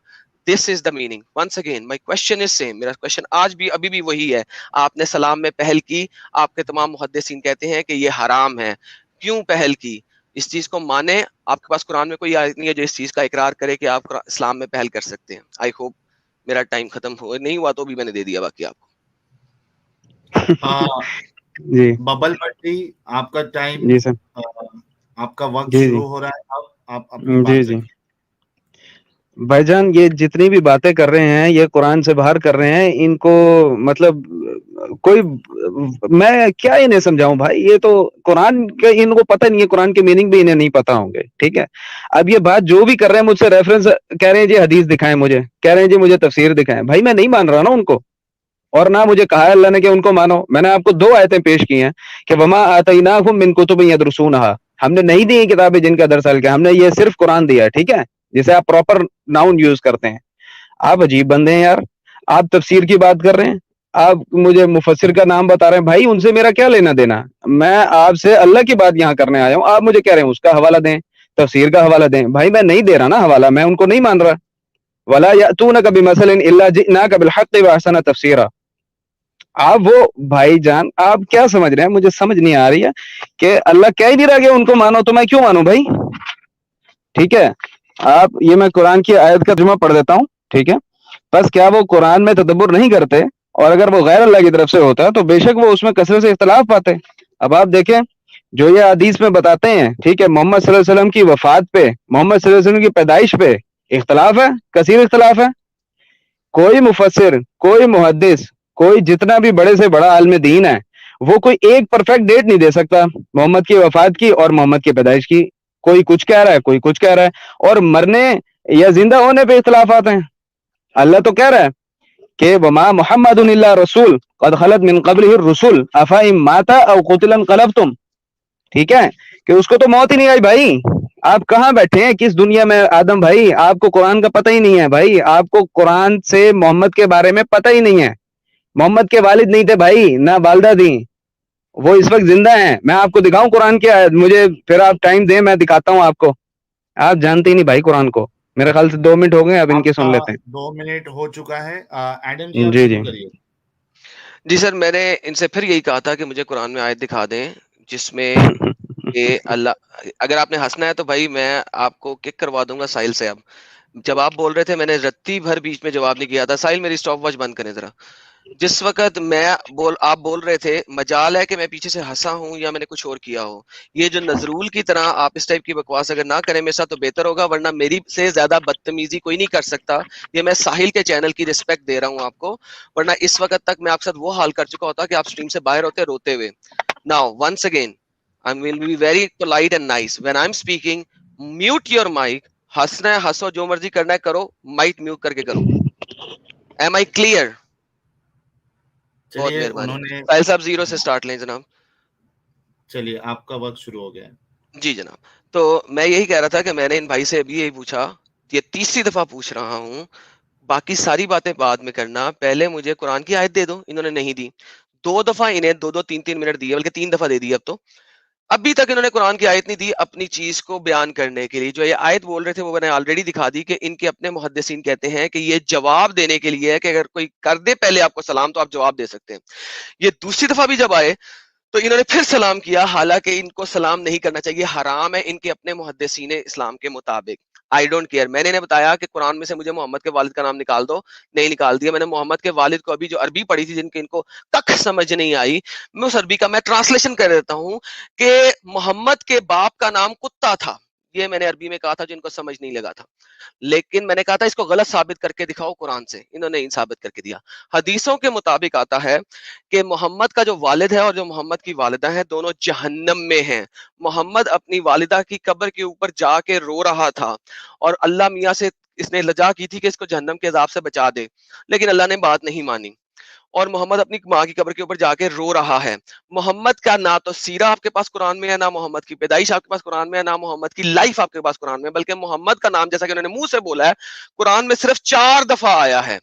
This is the meaning. Once again, my question is same. میرا question آج بھی ابھی بھی وہی ہے. آپ نے سلام میں پہل کی, آپ کے تمام محدثین کہتے ہیں کہ یہ حرام ہے. کیوں پہل کی؟ اس چیز کو مانے. آپ کے پاس قرآن میں کوئی آیت نہیں ہے جو اس چیز کا اقرار کرے کہ آپ اسلام میں پہل کر سکتے ہیں. آئی ہوپ میرا ٹائم ختم نہیں ہوا تو بھی میں نے دے دیا باقی آپ کو. جی ببل بٹی, آپ کا ٹائم, جی سر, آپ کا وقت جی شروع ہو رہا ہے, اب آپ اپنی جی بات جی رکھیں. بھائی جان, یہ جتنی بھی باتیں کر رہے ہیں یہ قرآن سے باہر کر رہے ہیں. ان کو مطلب کوئی, میں کیا انہیں سمجھاؤں بھائی, یہ تو قرآن کے ان کو پتہ نہیں ہے, قرآن کے میننگ بھی انہیں نہیں پتا ہوں گے. ٹھیک ہے, اب یہ بات جو بھی کر رہے ہیں مجھ سے ریفرنس کہہ رہے ہیں جی حدیث دکھائیں, مجھے کہہ رہے ہیں جی مجھے تفسیر دکھائیں. بھائی میں نہیں مان رہا نا ان کو, اور نہ مجھے کہا ہے اللہ نے کہ ان کو مانو. میں نے آپ کو 2 آیتیں پیش کی ہیں کہ وما آتیناہم من کتب یدرسونہا, ہم نے نہیں دی کتابیں جن کا درس ہلکا, ہم نے یہ صرف قرآن دیا ہے. ٹھیک ہے, جسے آپ پراپر ناؤن یوز کرتے ہیں. آپ عجیب بندے ہیں یار, آپ تفسیر کی بات کر رہے ہیں, آپ مجھے مفسر کا نام بتا رہے ہیں. بھائی ان سے میرا کیا لینا دینا, میں آپ سے اللہ کی بات یہاں کرنے آیا ہوں. آپ مجھے کہہ رہے ہیں اس کا حوالہ دیں, تفسیر کا حوالہ دیں. بھائی میں نہیں دے رہا نا حوالہ, میں ان کو نہیں مان رہا. ولا یاتونک بمثل الا جئناک بالحق واحسن تفسیرا. آپ وہ بھائی جان آپ کیا سمجھ رہے ہیں, مجھے سمجھ نہیں آ رہی ہے کہ اللہ کہہ ہی نہیں رہا کہ ان کو مانو, تو میں کیوں مانوں بھائی. ٹھیک ہے, آپ یہ میں قرآن کی آیت کا ترجمہ پڑھ دیتا ہوں. ٹھیک ہے, بس کیا وہ قرآن میں تدبر نہیں کرتے, اور اگر وہ غیر اللہ کی طرف سے ہوتا ہے تو بے شک وہ اس میں کثرت سے اختلاف پاتے. اب آپ دیکھیں جو یہ حدیث میں بتاتے ہیں, ٹھیک ہے, محمد صلی اللہ علیہ وسلم کی وفات پہ, محمد صلی اللہ علیہ وسلم کی پیدائش پہ اختلاف ہے, کثیر اختلاف ہے. کوئی مفسر, کوئی محدث, کوئی جتنا بھی بڑے سے بڑا عالم دین ہے, وہ کوئی ایک پرفیکٹ ڈیٹ نہیں دے سکتا محمد کی وفات کی اور محمد کی پیدائش کی. کوئی کچھ کہہ رہا ہے, کوئی کچھ کہہ رہا ہے, اور مرنے یا زندہ ہونے پہ اختلافات ہیں. اللہ تو کہہ رہا ہے کہ وما محمد الا رسول قد خلت من قبلہ الرسل افئن مات او قتل انقلبتم. ٹھیک ہے, کہ اس کو تو موت ہی نہیں آئی. بھائی آپ کہاں بیٹھے ہیں, کس دنیا میں آدم بھائی, آپ کو قرآن کا پتہ ہی نہیں ہے. بھائی آپ کو قرآن سے محمد کے بارے میں پتہ ہی نہیں ہے. محمد کے والد نہیں تھے بھائی, نہ والدہ تھیں, وہ اس وقت زندہ ہیں. میں آپ کو دکھاؤں قرآن کی آیت, مجھے پھر آپ ٹائم دیں, میں دکھاتا ہوں آپ کو. آپ جانتے ہی نہیں بھائی قرآن کو. میرے خیال سے 2 منٹ ہو گئے, اب ان آپ کے کا سن لیتے 2 منٹ ہو چکا ہے. ایڈم جی ہیں. آپ جی شروع جی کریے. جی سر, میں نے ان سے پھر یہی کہا تھا کہ مجھے قرآن میں آیت دکھا دیں جس میں کہ اللہ, اگر آپ نے ہنسنا ہے تو بھائی میں آپ کو کک کروا دوں گا ساحل سے. اب جب آپ بول رہے تھے میں نے رتی بھر بیچ میں جواب نہیں کیا تھا. ساحل میری اسٹاپ واچ بند کریں ذرا. جس وقت آپ بول رہے تھے مجال ہے کہ میں پیچھے سے ہنسا ہوں یا میں نے کچھ اور کیا ہو. یہ جو نظرول کی طرح آپ اس ٹائپ کی بکواس اگر نہ کریں میرے ساتھ تو بہتر ہوگا, ورنہ میری سے زیادہ بدتمیزی کوئی نہیں کر سکتا. یہ میں ساحل کے چینل کی رسپیکٹ دے رہا ہوں آپ کو, ورنہ اس وقت تک میں آپ کے ساتھ وہ حال کر چکا ہوتا کہ آپ سٹریم سے باہر ہوتے روتے ہوئے. Now once again I will be very polite and nice when I'm speaking. Mute your mic. ہنسنا ہے ہنسو, جو مرضی کرنا ہے کرو, مائک میوٹ کر کے کرو. Am I clear? بہت چلیے مہربانی. انہوں نے, ساحل صاحب 0 سے سٹارٹ لیں جناب. چلیے آپ کا وقت شروع ہو گیا ہے. جی جناب, تو میں یہی کہہ رہا تھا کہ میں نے ان بھائی سے ابھی یہی پوچھا, یہ تیسری دفعہ پوچھ رہا ہوں, باقی ساری باتیں بعد میں کرنا, پہلے مجھے قرآن کی آیت دے دو. انہوں نے نہیں دی. 2 دفعہ انہیں 2-3 منٹ دیے, بلکہ 3 دفعہ دے دی. اب تو ابھی تک انہوں نے قرآن کی آیت نہیں دی اپنی چیز کو بیان کرنے کے لیے. جو یہ آیت بول رہے تھے وہ میں نے آلریڈی دکھا دی کہ ان کے اپنے محدثین کہتے ہیں کہ یہ جواب دینے کے لیے ہے کہ اگر کوئی کر دے پہلے آپ کو سلام تو آپ جواب دے سکتے ہیں. یہ دوسری دفعہ بھی جب آئے تو انہوں نے پھر سلام کیا, حالانکہ ان کو سلام نہیں کرنا چاہیے, حرام ہے ان کے اپنے محدثین اسلام کے مطابق. I don't care. میں نے انہیں بتایا کہ قرآن میں سے مجھے محمد کے والد کا نام نکال دو, نہیں نکال دیا. میں نے محمد کے والد کو ابھی جو عربی پڑھی تھی جن کے ان کو کخ سمجھ نہیں آئی, میں اس عربی کا میں ٹرانسلیشن کر دیتا ہوں کہ محمد کے باپ کا نام کتا تھا. یہ میں نے عربی میں کہا تھا جن کو سمجھ نہیں لگا تھا, لیکن میں نے کہا تھا اس کو غلط ثابت کر کے دکھاؤ قرآن سے. انہوں نے ثابت کر کے دیا. حدیثوں کے مطابق آتا ہے کہ محمد کا جو والد ہے اور جو محمد کی والدہ ہیں دونوں جہنم میں ہیں. محمد اپنی والدہ کی قبر کے اوپر جا کے رو رہا تھا اور اللہ میاں سے اس نے لجا کی تھی کہ اس کو جہنم کے عذاب سے بچا دے, لیکن اللہ نے بات نہیں مانی. اور محمد اپنی ماں کی قبر کے اوپر جا کے رو رہا ہے. محمد کا نہ تو سیرہ آپ کے پاس قرآن میں ہے، نہ محمد کی پیدائش آپ کے پاس قرآن میں ہے، نہ محمد کی لائف آپ کے پاس قرآن میں ہے، بلکہ محمد کا نام جیسا کہ انہوں نے منہ سے بولا ہے قرآن میں صرف 4 دفعہ آیا ہے.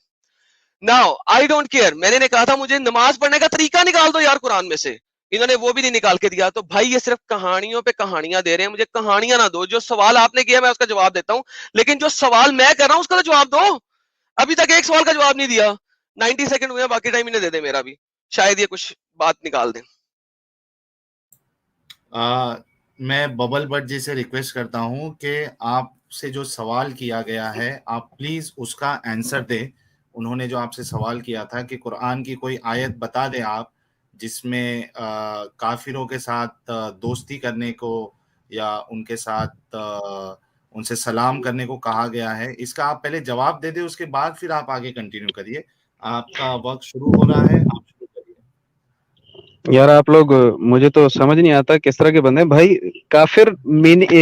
ناؤ آئی ڈونٹ کیئر، میں نے کہا تھا مجھے نماز پڑھنے کا طریقہ نکال دو یار قرآن میں سے، انہوں نے وہ بھی نہیں نکال کے دیا. تو بھائی یہ صرف کہانیوں پہ کہانیاں دے رہے ہیں، مجھے کہانیاں نہ دو. جو سوال آپ نے کیا میں اس کا جواب دیتا ہوں، لیکن جو سوال میں کر رہا ہوں اس کا تو جواب دو. ابھی تک ایک سوال کا جواب نہیں دیا. 90 سیکنڈ ہوئے ہیں، باقی ٹائم انہیں دے دیں میرا بھی، شاید یہ کچھ بات نکال دیں. میں ببل بٹ جی سے ریکویسٹ کرتا ہوں کہ آپ سے جو سوال کیا گیا ہے آپ پلیز اس کا آنسر دیں. انہوں نے جو آپ سے سوال کیا تھا کہ قرآن کی کوئی آیت بتا دیں آپ جس میں کافروں کے ساتھ دوستی کرنے کو یا ان کے ساتھ ان سے سلام کرنے کو کہا گیا ہے. اس کا آپ پہلے جواب دے دیں، اس کے بعد پھر آپ آگے کنٹینیو کریے. آپ کا وقت شروع ہو رہا ہے، آپ شروع کریے. یار آپ لوگ مجھے تو سمجھ نہیں آتا کس طرح کے بندے ہیں بھائی. کافر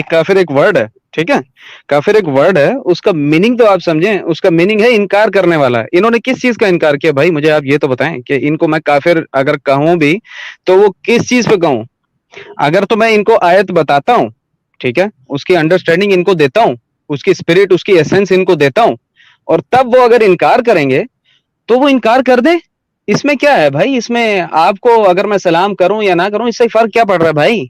کافر ایک ورڈ ہے، ٹھیک ہے، کافر ایک ورڈ ہے، اس کا میننگ تو آپ سمجھیں. اس کا میننگ ہے انکار کرنے والا. انہوں نے کس چیز کا انکار کیا بھائی؟ مجھے آپ یہ تو بتائیں کہ ان کو میں کافر اگر کہوں بھی تو وہ کس چیز پہ کہوں؟ اگر تو میں ان کو آیت بتاتا ہوں، ٹھیک ہے، اس کی انڈرسٹینڈنگ ان کو دیتا ہوں، اس کی اسپرٹ، اس کی ایسنس ان کو دیتا ہوں، اور تب وہ اگر انکار کریں گے تو وہ انکار کر دیں. اس میں کیا ہے بھائی؟ اس میں آپ کو اگر میں سلام کروں یا نہ کروں اس سے فرق کیا پڑ رہا ہے بھائی؟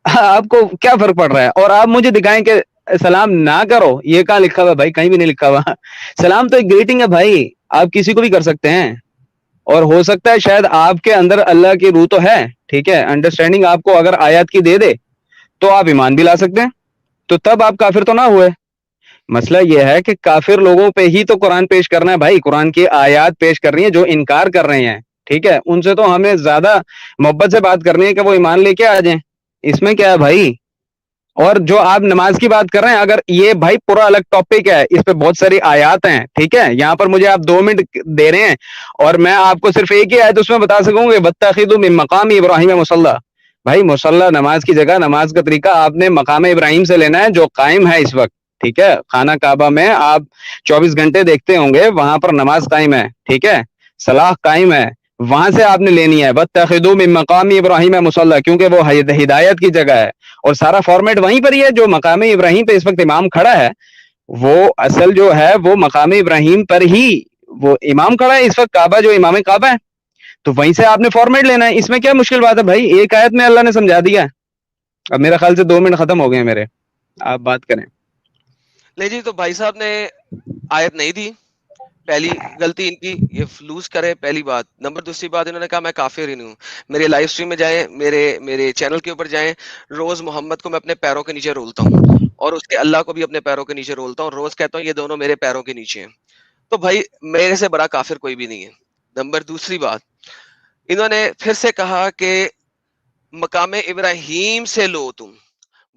آپ کو کیا فرق پڑ رہا ہے؟ اور آپ مجھے دکھائیں کہ سلام نہ کرو، یہ کہاں لکھا ہوا ہے بھائی؟ کہیں بھی نہیں لکھا ہوا. سلام تو ایک گریٹنگ ہے بھائی، آپ کسی کو بھی کر سکتے ہیں. اور ہو سکتا ہے شاید آپ کے اندر اللہ کی روح تو ہے، ٹھیک ہے، انڈرسٹینڈنگ آپ کو اگر آیات کی دے دے تو آپ ایمان بھی لا سکتے ہیں، تو تب آپ کافر تو نہ ہوئے. مسئلہ یہ ہے کہ کافر لوگوں پہ ہی تو قرآن پیش کرنا ہے بھائی. قرآن کی آیات پیش کر رہی ہیں جو انکار کر رہے ہیں، ٹھیک ہے، ان سے تو ہمیں زیادہ محبت سے بات کرنی ہے کہ وہ ایمان لے کے آ جائیں. اس میں کیا ہے بھائی؟ اور جو آپ نماز کی بات کر رہے ہیں، اگر یہ بھائی پورا الگ ٹاپک ہے، اس پہ بہت ساری آیات ہیں، ٹھیک ہے، یہاں پر مجھے آپ 2 منٹ دے رہے ہیں اور میں آپ کو صرف ایک ہی آیت اس میں بتا سکوں کہ وَاتَّخِذُوا مِن مَقَامِ إِبْرَاهِيمَ مُصَلًّى. بھائی مصلی نماز کی جگہ، نماز کا طریقہ آپ نے مقام ابراہیم سے لینا ہے جو قائم ہے اس وقت، ٹھیک ہے. خانہ کعبہ میں آپ 24 گھنٹے دیکھتے ہوں گے، وہاں پر نماز قائم ہے، ٹھیک ہے، صلاح قائم ہے، وہاں سے آپ نے لینی ہے. وَاتَّخِذُوا مِن مَقَامِ إِبْرَاهِيمَ مُصَلًّى، کیونکہ وہ ہدایت کی جگہ ہے اور سارا فارمیٹ وہیں پر ہی ہے. جو مقام ابراہیم پہ اس وقت امام کھڑا ہے وہ اصل جو ہے وہ مقام ابراہیم پر ہی وہ امام کھڑا ہے اس وقت، کعبہ جو امام کعبہ ہے، تو وہیں سے آپ نے فارمیٹ لینا ہے. اس میں کیا مشکل بات ہے بھائی؟ ایک آیت میں اللہ نے سمجھا دیا. اب میرا خیال سے 2 منٹ ختم ہو گئے ہیں میرے، آپ بات کریں. نہیں جی، تو بھائی صاحب نے آیت نہیں دی، پہلی غلطی ان کی، یہ فلوس کرے پہلی بات. نمبر دوسری بات، انہوں نے کہا میں کافر ہی نہیں ہوں. میرے لائیو سٹریم میں جائیں، میرے چینل کے اوپر جائیں، روز محمد کو میں اپنے پیروں کے نیچے رولتا ہوں اور اس کے اللہ کو بھی اپنے پیروں کے نیچے رولتا ہوں. روز کہتا ہوں یہ دونوں میرے پیروں کے نیچے ہیں. تو بھائی میرے سے بڑا کافر کوئی بھی نہیں ہے. نمبر دوسری بات، انہوں نے پھر سے کہا کہ مقام ابراہیم سے لو تم.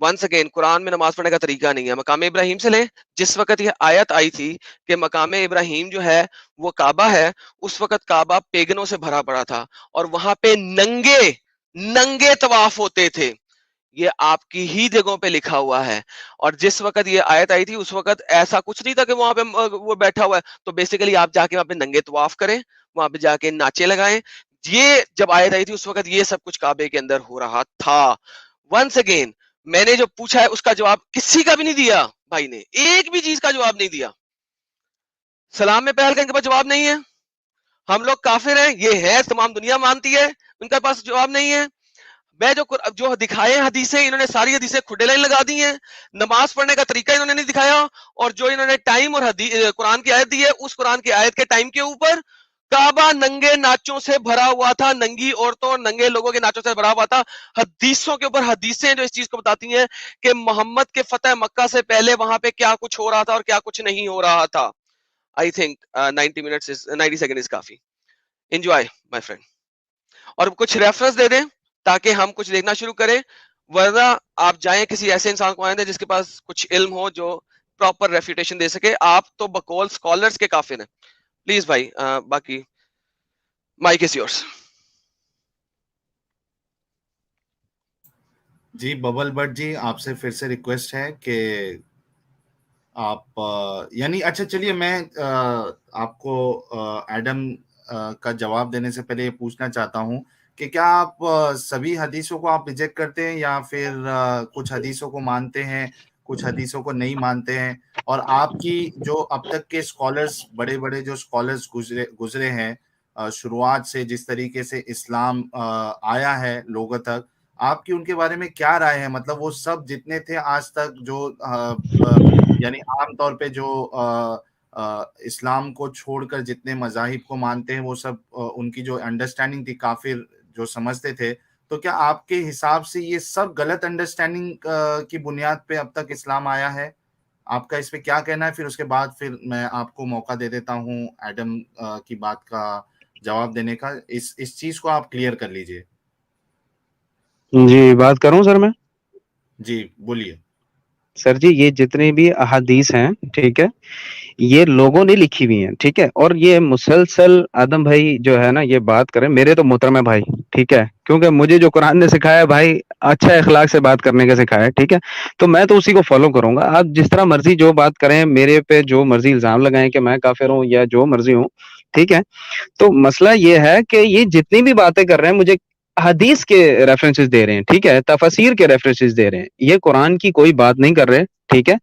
ونس اگین قرآن میں نماز پڑھنے کا طریقہ نہیں ہے، مقام ابراہیم سے لیں. جس وقت یہ آیت آئی تھی کہ مقام ابراہیم جو ہے وہ کعبہ ہے، اس وقت کعبہ پیگنوں سے بھرا پڑا تھا اور وہاں پہ ننگے طواف ہوتے تھے. یہ آپ کی ہی جگہوں پہ لکھا ہوا ہے. اور جس وقت یہ آیت آئی تھی اس وقت ایسا کچھ نہیں تھا کہ وہاں پہ وہ بیٹھا ہوا ہے. تو بیسیکلی آپ جا کے وہاں پہ ننگے طواف کریں، وہاں پہ جا کے ناچے لگائیں. یہ جب آیت آئی تھی اس وقت یہ سب کچھ کعبے کے اندر ہو رہا تھا. ونس اگین میں نے جو پوچھا ہے اس کا جواب کسی کا بھی نہیں دیا بھائی نے، ایک بھی چیز کا جواب نہیں دیا. سلام میں پہل کا ان کے پاس جواب نہیں ہے. ہم لوگ کافر ہیں یہ ہے، تمام دنیا مانتی ہے، ان کے پاس جواب نہیں ہے. میں جو دکھائے حدیثیں، انہوں نے ساری حدیثیں کھڈے لائن لگا دی ہیں. نماز پڑھنے کا طریقہ انہوں نے نہیں دکھایا. اور جو انہوں نے ٹائم اور قرآن کی آیت دی ہے، اس قرآن کی آیت کے ٹائم کے اوپر کعبہ ننگے ناچوں سے بھرا ہوا تھا، ننگی عورتوں ننگے لوگوں کے ناچوں سے بھرا ہوا تھا. حدیثوں کے اوپر حدیثیں جو اس چیز کو بتاتی ہیں کہ محمد کے فتح مکہ سے پہلے وہاں پہ کیا کچھ ہو رہا تھا اور کیا کچھ نہیں ہو رہا تھا. I think 90 second is coffee. Enjoy my friend. اور کچھ ریفرنس دے دیں تاکہ ہم کچھ دیکھنا شروع کریں، ورنہ آپ جائیں کسی ایسے انسان کو آئیں جس کے پاس کچھ علم ہو جو پراپر ریفیوٹیشن دے سکے. آپ تو بقول اسکالرز کے کافر ہیں. پلیز بھائی باقی مائک از یورس. جی ببل بٹ جی، آپ سے پھر سے ریکویسٹ ہے کہ آپ یعنی اچھا چلیے میں آپ کو ایڈم کا جواب دینے سے پہلے یہ پوچھنا چاہتا ہوں کہ کیا آپ سبھی حدیثوں کو آپ ریجیکٹ کرتے ہیں یا پھر کچھ حدیثوں کو مانتے ہیں, کچھ حدیثوں کو نہیں مانتے ہیں؟ اور آپ کی جو اب تک کے اسکالرس, بڑے بڑے جو اسکالرس گزرے ہیں شروعات سے, جس طریقے سے اسلام آیا ہے لوگوں تک, آپ کی ان کے بارے میں کیا رائے ہے؟ مطلب وہ سب جتنے تھے آج تک جو یعنی عام طور پہ جو اسلام کو چھوڑ کر جتنے مذاہب کو مانتے ہیں, وہ سب ان کی جو انڈرسٹینڈنگ تھی کافر جو سمجھتے تھے, تو کیا آپ کے حساب سے یہ سب غلط انڈرسٹینڈنگ کی بنیاد پہ اب تک اسلام آیا ہے؟ آپ کا اس پہ کیا کہنا ہے؟ پھر اس کے بعد پھر میں آپ کو موقع دے دیتا ہوں ایڈم کی بات کا جواب دینے کا. اس چیز کو آپ کلیئر کر لیجئے. جی بات کروں سر میں؟ جی بولیے. سر جی یہ جتنے بھی احادیث ہیں, ٹھیک ہے, یہ لوگوں نے لکھی ہوئی ہیں, ٹھیک ہے, اور یہ مسلسل آدم بھائی جو ہے نا یہ بات کریں, میرے تو محترم ہے بھائی, ٹھیک ہے, کیونکہ مجھے جو قرآن نے سکھایا بھائی, اچھا اخلاق سے بات کرنے کا سکھایا, ٹھیک ہے, تو میں تو اسی کو فالو کروں گا. آپ جس طرح مرضی جو بات کریں, میرے پہ جو مرضی الزام لگائیں کہ میں کافر ہوں یا جو مرضی ہوں, ٹھیک ہے, تو مسئلہ یہ ہے کہ یہ جتنی بھی باتیں کر رہے ہیں مجھے حدیث کے ریفرنسز دے رہے ہیں, ٹھیک ہے, تفاسیر کے ریفرنسز دے رہے ہیں, یہ قرآن کی کوئی بات نہیں کر رہے, ٹھیک ہے.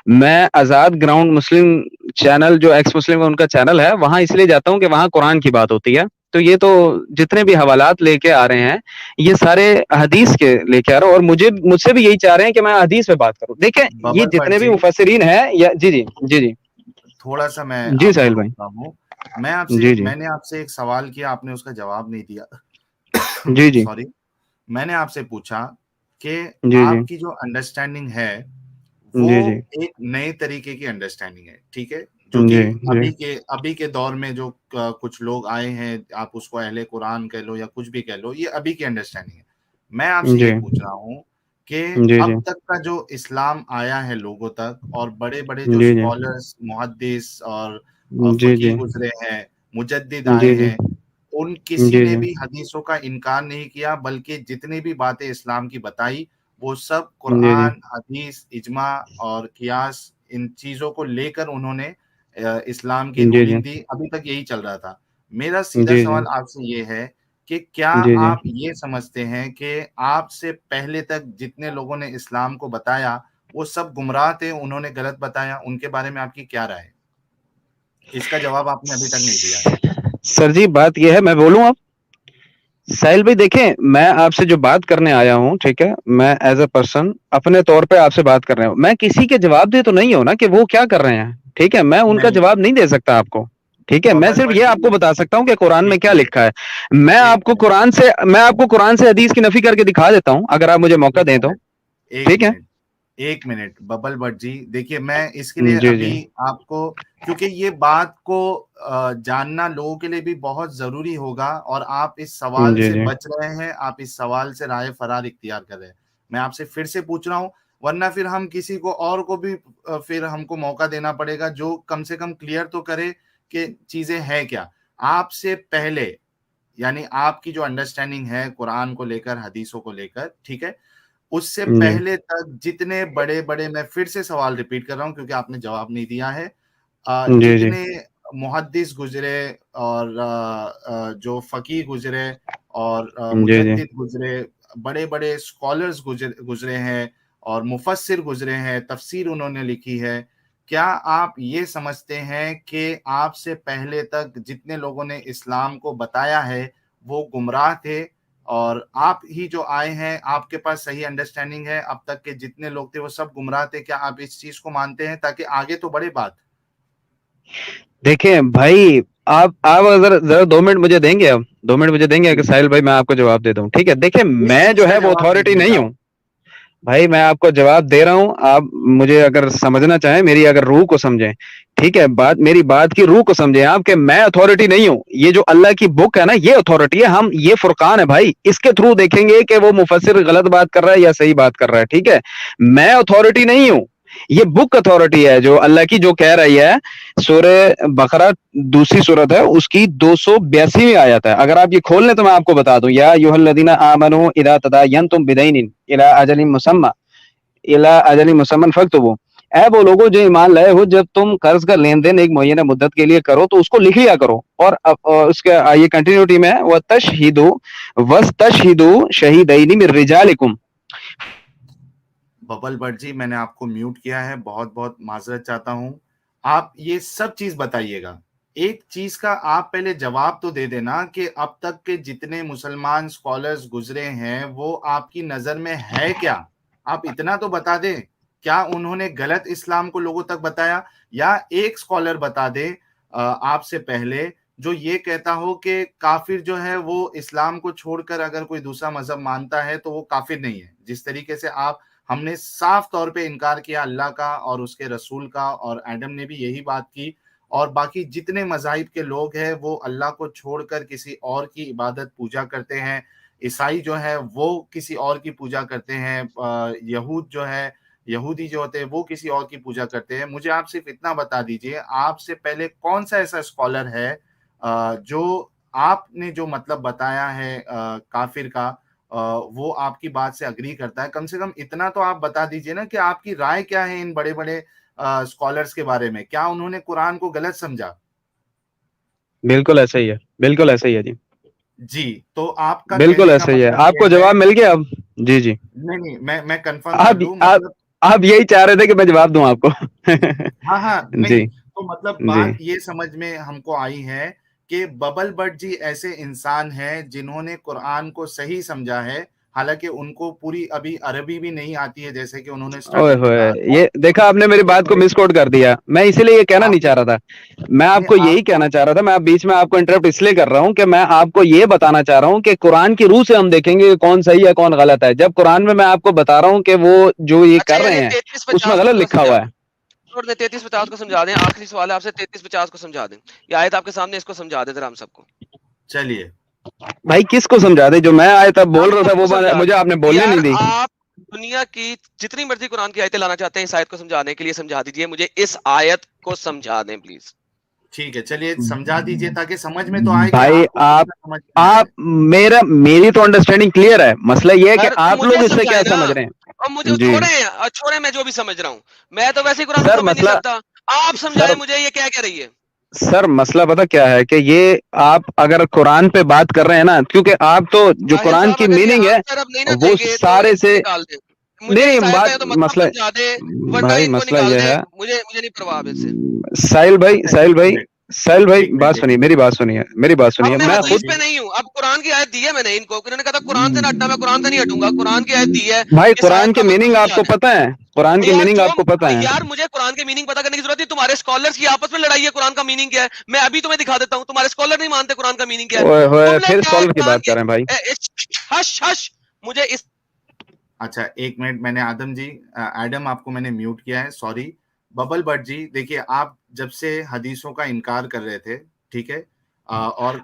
میں آزاد گراؤنڈ مسلم چینل, جو ایکس مسلم ان کا چینل ہے, وہاں اس لیے جاتا ہوں کہ وہاں قرآن کی بات ہوتی ہے. تو یہ تو جتنے بھی حوالات لے کے آ رہے ہیں یہ سارے حدیث کے لے کے آ رہے ہیں, اور مجھ سے بھی یہی چاہ رے ہیں کہ میں حدیث پہ بات کروں. دیکھیں یہ ببل بٹ جتنے بھی جی, مفسرین ہیں یا جی جی جی جی تھوڑا سا میں جی آپ کو ساحل بھائی, روکتا ہوں. جی جی میں نے آپ سے ایک سوال کیا, آپ نے اس کا جواب نہیں دیا. جی جی سوری. میں نے آپ سے پوچھا کہ جی جی آپ کی جو انڈرسٹینڈنگ ہے وہ جی جی ایک نئے طریقے کی انڈرسٹینڈنگ ہے, ٹھیک ہے, جو جی کہ جی ابھی کے دور میں جو کچھ لوگ آئے ہیں, آپ اس کو اہل قرآن کہہ لو یا کچھ بھی کہہ لو, یہ ابھی کی انڈرسٹینڈنگ ہے. میں آپ سے جی یہ پوچھ رہا ہوں کہ جی اب جی تک کا جو اسلام آیا ہے لوگوں تک, اور بڑے بڑے جو جی اسکالرس, محدث اور جی فقیہ جی گزرے ہیں, مجدد جی آئے جی ہیں, ان جی کسی نے جی بھی حدیثوں کا انکار نہیں کیا, بلکہ جتنی بھی باتیں اسلام کی بتائی وہ سب جی جی قرآن, حدیث, اجماع اور قیاس, ان چیزوں کو لے کر انہوں نے اسلام کی جی رولنگ دی. ابھی تک یہی چل رہا تھا. میرا سیدھا جی سوال آپ سے یہ ہے کہ کیا جی جی آپ یہ سمجھتے ہیں کہ آپ سے پہلے تک جتنے لوگوں نے اسلام کو بتایا وہ سب گمراہ تھے, انہوں نے غلط بتایا؟ ان کے بارے میں آپ کی کیا رائے ہے؟ اس کا جواب آپ نے ابھی تک نہیں دیا ہے. سر جی بات یہ ہے, میں بولوں اب ساحل بھائی, دیکھیں میں آپ سے جو بات کرنے آیا ہوں, ٹھیک ہے, میں ایز اے پرسن اپنے طور پہ آپ سے بات کر رہا ہوں, میں کسی کے جواب دے تو نہیں ہوں نا کہ وہ کیا کر رہے ہیں, ٹھیک ہے, میں ان کا نہیں, جواب نہیں دے سکتا آپ کو, ٹھیک ہے, میں ببل صرف بٹ یہ جی, آپ کو بتا سکتا ہوں کہ قرآن میں ایک کیا منٹ, لکھا ہے. میں ایک آپ کو منٹ, قرآن سے حدیث کی نفی کر کے دکھا دیتا ہوں اگر آپ مجھے موقع ایک دیں تو, منٹ, ایک ٹھیک ہے. منٹ, ایک منٹ ببل بٹ جی. دیکھیے میں اس کے لیے جی جی ابھی آپ کو, کیونکہ یہ بات کو جاننا لوگوں کے لیے بھی بہت ضروری ہوگا, اور آپ اس سوال جی سے جی بچ رہے ہیں, آپ اس سوال سے رائے فرار اختیار کر رہے ہیں. میں آپ سے پھر سے پوچھ رہا ہوں, ورنہ پھر ہم کسی کو اور کو بھی پھر ہم کو موقع دینا پڑے گا جو کم سے کم کلیئر تو کرے کہ چیزیں ہیں کیا. آپ سے پہلے, یعنی آپ کی جو انڈرسٹینڈنگ ہے قرآن کو لے کر, حدیثوں کو لے کر, ٹھیک ہے, اس سے جی پہلے تک جتنے بڑے بڑے, میں پھر سے سوال ریپیٹ کر رہا ہوں کیونکہ آپ نے جواب نہیں دیا ہے, جی جی جتنے محدث گزرے اور جو فقیہ گزرے اور جی جی مجدد گزرے, بڑے بڑے اسکالرز گزرے ہیں اور مفسر گزرے ہیں, تفسیر انہوں نے لکھی ہے, کیا آپ یہ سمجھتے ہیں کہ آپ سے پہلے تک جتنے لوگوں نے اسلام کو بتایا ہے وہ گمراہ تھے, اور آپ ہی جو آئے ہیں آپ کے پاس صحیح انڈرسٹینڈنگ ہے, اب تک کے جتنے لوگ تھے وہ سب گمراہ تھے؟ کیا آپ اس چیز کو مانتے ہیں تاکہ آگے تو بڑھے بات؟ دیکھیں بھائی, آپ ذرا 2 منٹ مجھے دیں گے, اب 2 منٹ مجھے دیں گے کہ جی, ساحل بھائی میں آپ کو جواب دے دوں, ٹھیک ہے. دیکھیں اس میں چیز جو کا ہے وہ جواب اتھارٹی دیجیے نہیں گا. ہوں بھائی, میں آپ کو جواب دے رہا ہوں, آپ مجھے اگر سمجھنا چاہیں, میری اگر روح کو سمجھیں, ٹھیک ہے, میری بات کی روح کو سمجھیں آپ, کہ میں اتھارٹی نہیں ہوں. یہ جو اللہ کی بک ہے نا یہ اتھارٹی ہے, ہم یہ فرقان ہے بھائی, اس کے تھرو دیکھیں گے کہ وہ مفسر غلط بات کر رہا ہے یا صحیح بات کر رہا ہے, ٹھیک ہے. میں اتھارٹی نہیں ہوں, یہ بک اتھارٹی ہے جو اللہ کی جو کہہ رہی ہے. سورہ بقرہ دوسری سورت ہے, اس کی 282ویں آیت ہے, اگر آپ یہ کھول لیں تو میں آپ کو بتا دوں, یا ایھا الذین آمنوا اذا تداینتم بدین الی اجل مسمی فاکتبوا, اے وہ لوگوں جو ایمان لائے ہو، جب تم قرض کا لین دین ایک معینہ مدت کے لیے کرو تو اس کو لکھ لیا کرو. اور اس کا یہ کنٹینیوٹی میں ہے وَاسْتَشْهِدُوا شَهِيدَيْنِ مِن رِجَالِكُمْ. ببل بٹ جی، میں نے آپ کو میوٹ کیا ہے، بہت بہت معذرت چاہتا ہوں. آپ یہ سب چیز بتائیے گا، ایک چیز کا آپ پہلے جواب تو دے دینا کہ اب تک کے جتنے مسلمان سکالرز گزرے ہیں وہ آپ کی نظر میں ہے کیا؟ آپ اتنا تو بتا دیں، کیا انہوں نے غلط اسلام کو لوگوں تک بتایا؟ یا ایک سکالر بتا دے آپ سے پہلے جو یہ کہتا ہو کہ کافر جو ہے وہ اسلام کو چھوڑ کر اگر کوئی دوسرا مذہب مانتا ہے تو وہ کافر نہیں ہے. جس طریقے سے ہم نے صاف طور پہ انکار کیا اللہ کا اور اس کے رسول کا، اور ایڈم نے بھی یہی بات کی، اور باقی جتنے مذاہب کے لوگ ہیں وہ اللہ کو چھوڑ کر کسی اور کی عبادت پوجا کرتے ہیں. عیسائی جو ہے وہ کسی اور کی پوجا کرتے ہیں، یہودی جو ہوتے ہیں وہ کسی اور کی پوجا کرتے ہیں. مجھے آپ صرف اتنا بتا دیجئے، آپ سے پہلے کون سا ایسا اسکالر ہے جو آپ نے جو مطلب بتایا ہے کافر کا، وہ آپ کی بات سے اگری کرتا ہے؟ کم سے کم اتنا تو آپ بتا دیجئے نا کہ آپ کی رائے کیا ہے ان بڑے بڑے اسکالرز کے بارے میں. کیا انہوں نے قرآن کو غلط سمجھا؟ بالکل ایسا ہی ہے، بالکل ایسا ہی ہے جی. جی، تو آپ کا بالکل کہنے کا ایسا ہی ہے. مطلب آپ کو یہ ہے. جواب مل گیا اب؟ جی جی. نہیں، میں کنفرم کر دوں آپ مطلب. آپ یہی چاہ رہے تھے کہ میں جواب دوں آپ کو. ہاں جی نہیں، تو مطلب جی. بات یہ سمجھ میں ہم کو آئی ہے کہ ببل بٹ جی ایسے انسان ہیں جنہوں نے قرآن کو صحیح سمجھا ہے، حالانکہ ان کو پوری ابھی عربی بھی نہیں آتی ہے، جیسے کہ انہوں نے اوئے سٹارٹنگ میں ہوئے، کہا تھا. یہ دیکھا آپ نے میری بات کو مس کوٹ کر دیا. میں اسی لیے یہ کہنا نہیں چاہ رہا تھا. میں آپ کو یہی کہنا چاہ رہا تھا. میں بیچ میں آپ کو انٹرپٹ اس لیے کر رہا ہوں کہ میں آپ کو یہ بتانا چاہ رہا ہوں کہ قرآن کی روح سے ہم دیکھیں گے کہ کون صحیح ہے کون غلط ہے. جب قرآن میں آپ کو بتا رہا ہوں کہ وہ جو یہ اچھا کر رہے یعنی ہیں 33-50 اس میں کو غلط ذرا لکھا سمجھا ہوا دیں. ہے. 33-50 کو سمجھا دیں. آخری سوال ہے آپ سے، 33-50 کو سمجھا دیں. یہ آیت آپ کے سامنے، اس کو سمجھا دیں ذرا ہم سب کو. چلیے بھائی کس کو سمجھا دے؟ جو میں آیا تھا بول ہم رہا سب تھا کو وہ سمجھا مجھے دیں آپ نے بولنے یار. نہیں دی. آپ دنیا کی جتنی مرضی قرآن کی آیتیں لانا چاہتے ہیں اس آیت کو سمجھانے کے لیے سمجھا دیجئے. مجھے اس آیت کو سمجھا دیں پلیز. ٹھیک ہے، چلیے سمجھا دیجئے تاکہ سمجھ میں تو آئے کہ بھائی آپ کو کتنا سمجھ میں آیا آپ ہے. میری تو انڈرسٹینڈنگ کلیئر ہے. مسئلہ یہ ہے کہ سر تو آپ مجھے لوگ اس سے کیا سمجھائے نا، سمجھ رہے اور مجھے ہیں. جی چھوڑے میں جو بھی سمجھ رہا ہوں. میں تو ویسے ہی قرآن کو سر سمجھ نہیں مسئلہ سکتا. آپ سر سمجھائیں مجھے یہ کیا کہہ رہی ہے. سر مسئلہ پتہ کیا ہے کہ یہ آپ اگر قرآن پہ بات کر رہے ہیں نا، کیونکہ آپ تو جو طاہر قرآن صاحب کی اگر یہ میننگ ہے آنسر اب نہیں نہ وہ دیں گے تو سارے ان کو سے نکال دیں. نہیں مجھے اس نہیں آیت کا بات یا تو مطلب مسئلہ سمجھا دیں ورنہ بھائی ان کو مسئلہ نکال یہ دیں. ہے. مجھے نہیں پرواہ اب ان سے. اچھا ساحل بھائی ایک بات منٹ سنیے، میری بات سنیے، میری بات اب سنیے. میں میں حدیث خود پہ نہیں ہوں. اب قرآن کی آیت دی ہے میں نے ان کو، انہوں نے کہا تھا قرآن سے نہ ہٹنا، میں قرآن سے نہیں ہٹوں گا. قرآن کی آیت دی ہے، بھائی اس قرآن آیت کی کا مطلب میننگ آپ سمجھا کو دیں. پتہ ہے، قرآن کی یار میننگ آپ کو پتہ ہے. یار مجھے قرآن کی میننگ پتا کرنے کی ضرورت ہے. تمہارے اسکالرز کی آپس میں لڑائی ہے قرآن کا میننگ کیا ہے. میں ابھی تمہیں دکھا دیتا ہوں. تمہارے اسکالر نہیں مانتے قرآن کا میننگ کیا ہے. اوئے ہوئے، تم پھر لوگ کیا ہے اسکالر کی قرآن بات کی. کر رہے ہیں بھائی. ہش ہش مجھے اس. اچھا ایک منٹ، میں نے آدم جی ایڈم آپ کو میں نے میوٹ کیا ہے، سوری. ببل بٹ جی دیکھیے، آپ جب سے حدیثوں کا انکار کر رہے تھے، ٹھیک ہے، اور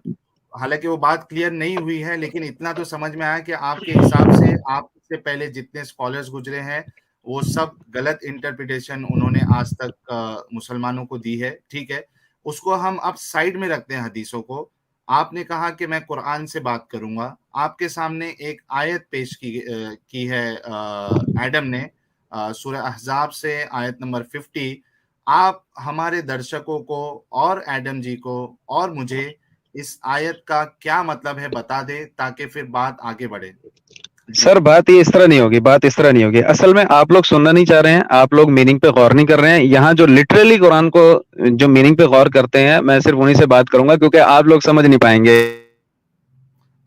حالانکہ وہ بات کلیئر نہیں ہوئی ہے، لیکن اتنا تو سمجھ میں آیا کہ آپ کے حساب سے آپ سے پہلے جتنے اسکالرز گزرے ہیں وہ سب غلط انٹرپریٹیشن انہوں نے آج تک مسلمانوں کو دی ہے. ٹھیک ہے، اس کو ہم اب سائڈ میں رکھتے ہیں حدیثوں کو. آپ نے کہا کہ میں قرآن سے بات کروں گا. آپ کے سامنے ایک آیت پیش کی ہے ایڈم نے، سورہ احزاب سے آیت نمبر 50. آپ ہمارے درشکوں کو اور ایڈم جی کو اور مجھے اس آیت کا کیا مطلب ہے بتا دے تاکہ پھر بات آگے بڑھے. جی سر بات یہ اس طرح نہیں ہوگی، بات اس طرح نہیں ہوگی. اصل میں آپ لوگ سننا نہیں چاہ رہے ہیں، آپ لوگ میننگ پہ غور نہیں کر رہے ہیں. یہاں جو لٹرلی قرآن کو جو میننگ پہ غور کرتے ہیں، میں صرف انہیں سے بات کروں گا کیونکہ آپ لوگ سمجھ نہیں پائیں گے.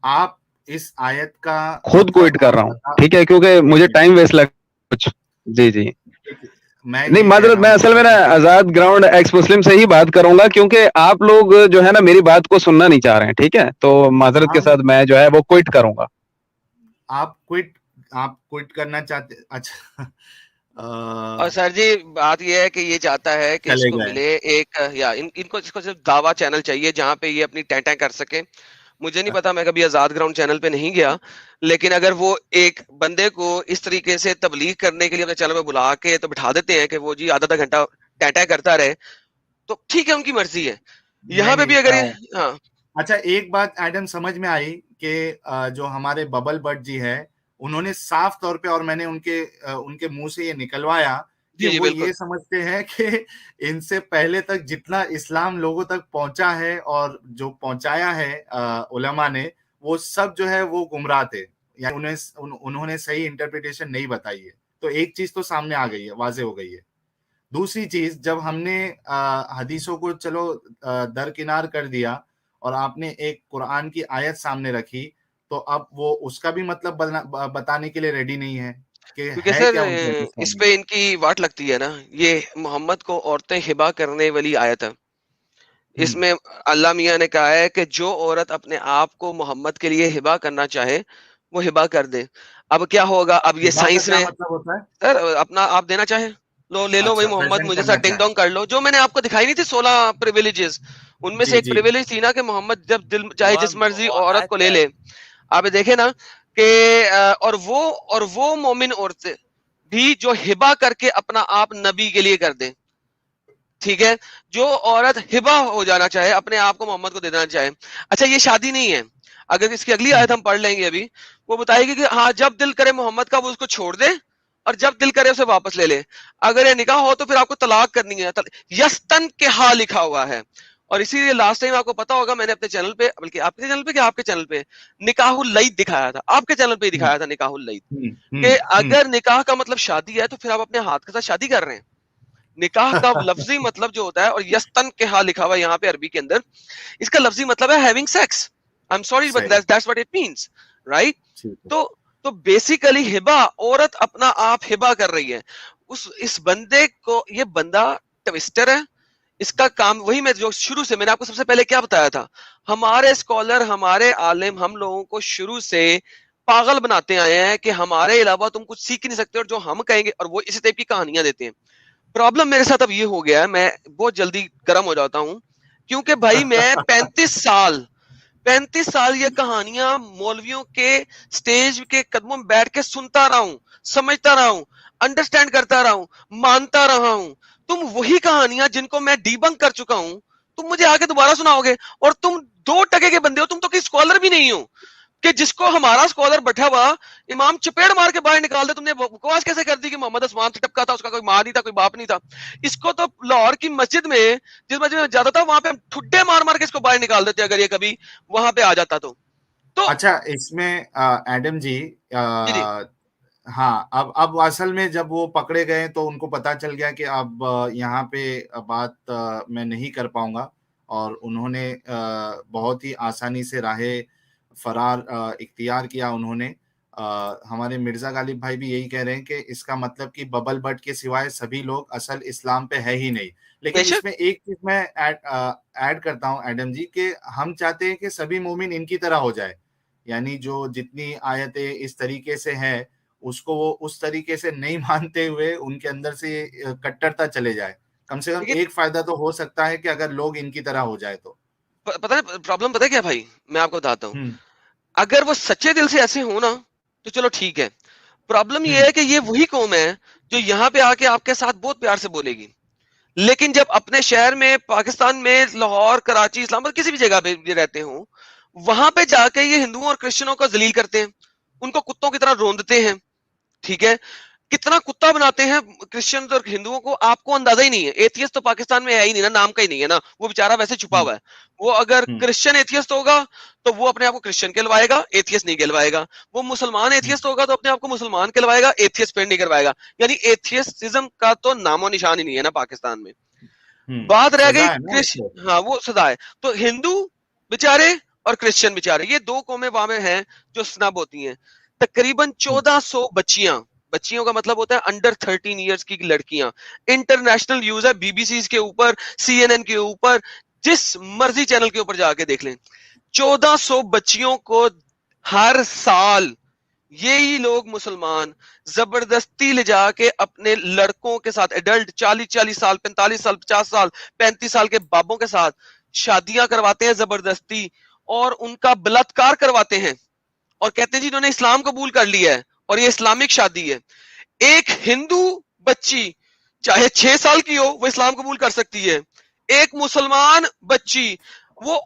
آپ اس آیت کا خود مطلب کوئٹ کر آپ رہا ہوں، بتا. ٹھیک ہے، کیونکہ ایک مجھے منٹ، ٹائم ویسٹ لگ کچھ. جی جی. میں نہیں یہ کہہ معذرت، رہا میں ہوں اصل میں نا کہ آزاد گراؤنڈ ایکس مسلم سے ہی بات کروں گا کیونکہ آپ لوگ جو ہے نا میری بات کو سننا نہیں چاہ رہے ہیں. ٹھیک ہے، تو معذرت کے ہم ساتھ میں جو ہے وہ کوئٹ کروں گا. آپ کوئٹ کرنا چاہتے. اچھا اور سر جی بات یہ ہے کہ یہ چاہتا ہے کہ اس چلے کو گئے. ملے ایک، یا ان کو صرف دعویٰ چینل چاہیے جہاں پہ یہ اپنی ٹیں کر سکے. مجھے نہیں پتا، میں کبھی آزاد گراؤنڈ چینل پہ نہیں گیا، لیکن اگر وہ ایک بندے کو اس طریقے سے تبلیغ کرنے کے لیے اپنے چینل پہ بلا کے تو بٹھا دیتے ہیں کہ وہ جی آدھا گھنٹہ ٹیں کرتا رہے، تو ٹھیک ہے، ان کی مرضی ہے. نہیں یہاں پہ بھی اگر نہیں، ہاں اچھا ایک بات ایڈم سمجھ میں آئی کہ جو ہمارے ببل بٹ جی ہے انہوں نے صاف طور پہ، اور میں نے ان کے منہ سے یہ نکلوایا کہ جی وہ بالکل. یہ سمجھتے ہیں کہ ان سے پہلے تک جتنا اسلام لوگوں تک پہنچا ہے اور جو پہنچایا ہے علماء نے، وہ سب جو ہے وہ گمراہ تھے، یعنی انہوں نے صحیح انٹرپریٹیشن نہیں بتائی ہے. تو ایک چیز تو سامنے آ گئی ہے، واضح ہو گئی ہے. دوسری چیز، جب ہم نے حدیثوں کو چلو درکنار کر دیا اور آپ نے ایک قرآن کی آیت سامنے رکھی، تو اب وہ اس کا بھی مطلب بتانے کے لیے ریڈی نہیں ہے کہ کیونکہ ہے سر کیا ان کی حدیثوں اس میں. پہ ان کی واٹ لگتی ہے نا, یہ محمد کو عورتیں ہبا کرنے والی آیت ہے. اس میں اللہ میاں نے کہا ہے کہ جو عورت اپنے آپ کو محمد کے لیے ہبا کرنا چاہے وہ ہبا کر دے. اب کیا ہوگا, اب یہ ہبا کا سائنس کیا میں مطلب ہوتا ہے؟ سر اپنا آپ دینا چاہے لو, لے لو بھائی اچھا، محمد, پریزنٹ مجھے کرنا ساتھ ڈنگ چاہے. ڈونگ کر لو. جو میں نے آپ کو دکھائی نہیں تھی 16 پریویلیجز, ان میں سے جی ایک جی پریویلیج تھی نا کہ محمد جب دل چاہے جس مرضی عورت کو لے لے. آپ دیکھیں نا کہ اور وہ مومن عورتیں بھی جو ہبا کر کے اپنا آپ نبی کے لیے کر دیں, ٹھیک ہے, جو عورت ہبا ہو جانا چاہے اپنے آپ کو محمد کو دے دینا چاہے. اچھا یہ شادی نہیں ہے, اگر اس کی اگلی آیت ہم پڑھ لیں گے ابھی, وہ بتائے گی کہ ہاں جب دل کرے محمد کا وہ اس کو چھوڑ دے اور جب دل کرے اسے واپس لے لے. اگر یہ نکاح ہو تو پھر آپ کو طلاق کرنی ہے. یستن کے ہاں لکھا ہوا ہے. اور اسی لیے لاسٹ ٹائم آپ کو پتا ہوگا میں نے اپنے چینل پہ, بلکہ آپ کے چینل پہ کہ آپ کے چینل پہ نکاح اللیت دکھایا تھا, آپ کے چینل پہ ہی دکھایا تھا نکاح اللیت, کہ اگر نکاح کا مطلب شادی ہے تو پھر آپ اپنے ہاتھ کے ساتھ شادی کر رہے ہیں. نکاح کا لفظی مطلب جو ہوتا ہے, اور یستن کے ہاں لکھا ہوا ہے یہاں پہ عربی کے اندر, اس کا لفظی مطلب ہے having sex. I'm sorry but صحیح، that's what it means, right? ٹھیک ہے. تو بیسیکلی ہبا, عورت اپنا آپ ہبا کر رہی ہے. اس بندے کو, یہ بندہ ٹویسٹر ہے, اس کا کام وہی, میں جو شروع سے میں نے آپ کو سب سے پہلے کیا بتایا تھا, ہمارے اسکالر ہمارے عالم ہم لوگوں کو شروع سے پاگل بناتے آئے ہیں کہ ہمارے علاوہ تم کچھ سیکھ نہیں سکتے, اور جو ہم کہیں گے, اور وہ اسی ٹائپ کی کہانیاں دیتے ہیں. پرابلم میرے ساتھ اب یہ ہو گیا ہے, میں بہت جلدی گرم ہو جاتا ہوں, کیونکہ بھائی میں 35 سال یہ کہانیاں مولویوں کے سٹیج کے قدموں میں بیٹھ کے سنتا رہا ہوں, سمجھتا رہا ہوں, انڈرسٹینڈ کرتا رہا ہوں, مانتا رہا ہوں. تم وہی کہانیاں جن کو میں ڈیبنک کر چکا ہوں تم مجھے آگے دوبارہ سناؤ گے, اور تم 2% کے بندے ہو, تم تو کوئی اسکالر بھی نہیں ہو کہ جس کو ہمارا اسکالر بیٹھا ہوا امام چپیڑ مار کے باہر نکال دے. تم نے بکواس کیسے کر دی کہ محمد اسمان سے ٹپکا تھا, اس کا کوئی ماں نہیں تھا, کوئی باپ نہیں تھا. اس کو تو لاہور کی مسجد میں, جس مسجد میں جاتا تھا, وہاں پہ ہم ٹھڈے مار مار کے اس کو باہر نکال دیتے اگر یہ کبھی وہاں پہ آ جاتا تو. اچھا, اس میں ایڈم جی, جی جی ہاں, اب اصل میں جب وہ پکڑے گئے تو ان کو پتا چل گیا کہ اب یہاں پہ بات میں نہیں کر پاؤں گا, اور انہوں نے بہت ہی آسانی سے راہ فرار اختیار کیا. انہوں نے, ہمارے مرزا غالب بھائی بھی یہی کہہ رہے ہیں کہ اس کا مطلب کہ ببل بٹ کے سوائے سبھی لوگ اصل اسلام پہ ہے ہی نہیں. بے لیکن اس شک. میں ایک چیز میں ایڈ کرتا ہوں ایڈم جی, کہ ہم چاہتے ہیں کہ سبھی مومن ان کی طرح ہو جائے, یعنی جو جتنی آیتیں اس طریقے سے ہیں اس کو وہ اس طریقے سے نہیں مانتے ہوئے ان کے اندر سے کٹرتا چلے جائے. کم سے کم لیکن ایک فائدہ تو ہو سکتا ہے کہ اگر لوگ ان کی طرح ہو جائے تو. پتہ ہے پرابلم پتہ ہے کیا بھائی, میں آپ کو بتاتا ہوں. ہوں اگر وہ سچے دل سے ایسے ہوں نا تو چلو ٹھیک ہے. پرابلم یہ ہے کہ یہ وہی قوم ہے جو یہاں پہ آ کے آپ کے ساتھ بہت پیار سے بولے گی, لیکن جب اپنے شہر میں, پاکستان میں, لاہور, کراچی, اسلام آباد, کسی بھی جگہ پہ بھی رہتے ہوں, وہاں پہ جا کے یہ ہندوؤں اور کرسچنوں کو ذلیل کرتے ہیں, ان کو کتوں کی طرح روندتے ہیں. ٹھیک ہے, کتنا کتا بناتے ہیں کرسچنز اور ہندوؤں کو, آپ کو اندازہ ہی نہیں ہے. ایتھیسٹ تو پاکستان میں ہے ہی نہیں نا, نام کا ہی نہیں ہے نا, وہ بیچارہ ویسے چھپا ہوا ہے. وہ اگر کرسچن ایتھیسٹ ہوگا تو وہ اپنے آپ کو کرسچن کہلوائے گا, ایتھیسٹ نہیں کہلوائے گا. وہ مسلمان ایتھیسٹ ہوگا تو اپنے آپ کو مسلمان کہلوائے گا, ایتھیسٹ پھر نہیں کروائے گا. یعنی ایتھیسٹزم کا تو نام و نشان ہی نہیں ہے نا پاکستان میں. بات رہ گئی سزا ہے نا اس کو. ہاں وہ سزا ہے. تو ہندو بیچارے اور کرسچن بیچارے, یہ دو قومیں وہاں میں ہیں جو سنب ہوتی ہیں. تقریباً 1400 بچیاں, بچیوں کا مطلب ہوتا ہے انڈر 13 ایئرس کی لڑکیاں, انٹرنیشنل نیوز ہے, بی بی سی کے اوپر, سی این این کے اوپر, جس مرضی چینل کے اوپر جا کے دیکھ لیں. 1400 بچیوں کو ہر سال یہی لوگ مسلمان زبردستی لے جا کے اپنے لڑکوں کے ساتھ, ایڈلٹ 40 سال, 45 سال, 50 سال, 35 سال کے بابوں کے ساتھ شادیاں کرواتے ہیں زبردستی, اور ان کا بلاತ್کار کرواتے ہیں, اور کہتے ہیں جی انہوں نے اسلام قبول کر لیا ہے اور یہ اسلامک شادی ہے. ایک ہندو بچی چاہے 6 سال کی ہو وہ اسلام قبول کر سکتی ہے. ایک مسلمان بچی وہ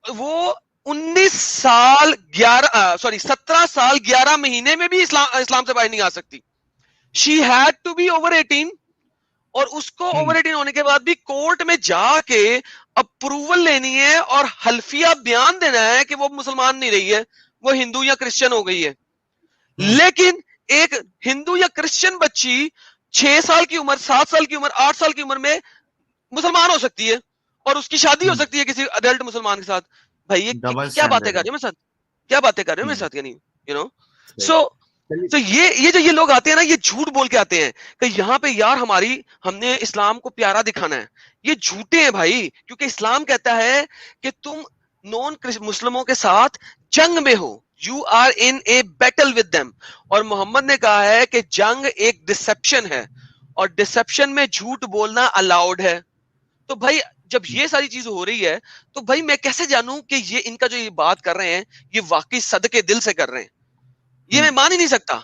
17 سال 11 مہینے میں بھی اسلام سے باہر نہیں آ سکتی. she had to be over 18, اور اس کو اوور 18 ہونے کے بعد بھی کورٹ میں جا کے اپروول لینی ہے اور حلفیہ بیان دینا ہے کہ وہ مسلمان نہیں رہی ہے, وہ ہندو یا کرسچن ہو گئی ہے. لیکن ایک ہندو یا کرسچن بچی 6 سال کی عمر, 7 سال کی عمر, 8 سال کی عمر میں مسلمان ہو سکتی ہے اور اس کی شادی ہو سکتی ہے کسی اڈلٹ مسلمان کے ساتھ. بھائی یہ کیا باتیں کر رہے ہو میرے ساتھ, کیا باتیں کر رہے ہو میرے ساتھ, یعنی یو نو. سو یہ جو یہ لوگ آتے ہیں نا, یہ جھوٹ بول کے آتے ہیں کہ یہاں پہ یار ہم نے اسلام کو پیارا دکھانا ہے. یہ جھوٹے ہیں بھائی, کیونکہ اسلام کہتا ہے کہ تم نون مسلموں کے ساتھ جنگ میں ہو, you are in a battle with them. اور محمد نے کہا ہے کہ جنگ ایک ڈسپشن ہے, اور ڈسپشن میں جھوٹ بولنا الاؤڈ ہے. تو بھائی جب یہ ساری چیز ہو رہی ہے تو بھائی میں کیسے جانوں کہ یہ ان کا جو یہ بات کر رہے ہیں یہ واقعی صدقے دل سے کر رہے ہیں؟ یہ میں مان ہی نہیں سکتا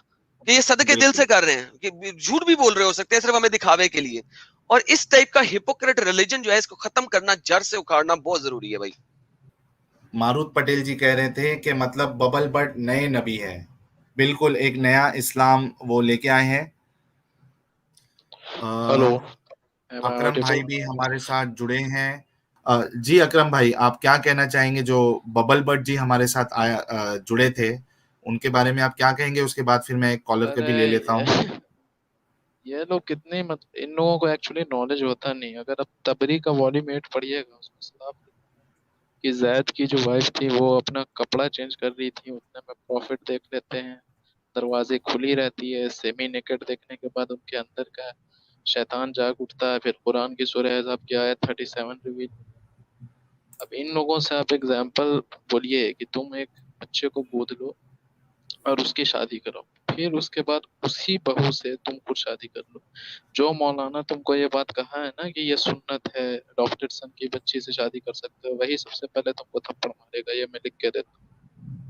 کہ یہ صدقے دل سے کر رہے ہیں, کہ جھوٹ بھی بول رہے ہو سکتے ہیں صرف ہمیں دکھاوے کے لیے. اور اس ٹائپ کا ہپوکریٹ ریلیجن جو ہے اس کو ختم کرنا, جڑ سے اکھاڑنا بہت ضروری ہے بھائی. ماروت پٹیل جی کہہ رہے تھے کہ مطلب ببل بٹ نئے نبی ہے, بالکل ایک نیا اسلام وہ لے کے آئے ہیں. ہلو, اکرم بھائی بھی ہمارے ساتھ جڑے ہیں. جی اکرم بھائی, آپ کیا کہنا چاہیں گے؟ جو ببل بٹ جی ہمارے ساتھ جڑے تھے ان کے بارے میں آپ کیا کہیں گے؟ اس کے بعد پھر میں ایک کالر کے بھی لے لیتا ہوں. یہ لوگ کتنے ان لوگوں کو ایکچولی نالج ہوتا نہیں. اگر اب تبری کا والیوم 8 پڑھیے گا, اس میں صاف کہ زید کی جو وائف تھی وہ اپنا کپڑا چینج کر رہی تھی, اتنے میں پروفٹ دیکھ لیتے ہیں, دروازے کھلی رہتی ہے, سیمی نیکڈ دیکھنے کے بعد ان کے اندر کا شیطان جاگ اٹھتا ہے, پھر قرآن کی سورہ احزاب کی آیت 37 ریویل. اب ان لوگوں سے آپ ایگزامپل بولیے کہ تم ایک بچے کو گود لو اور اس کی شادی کرو, پھر اس کے بعد اسی بہو سے تم خود شادی کر لو. جو مولانا تم کو یہ بات کہا ہے نا کہ یہ سنت ہے, ڈاکٹر سن کی بچی سے شادی کر سکتے ہو, وہی سب سے پہلے تم کو تھپڑ مارے گا. یہ میں لکھ کے دیتا ہوں,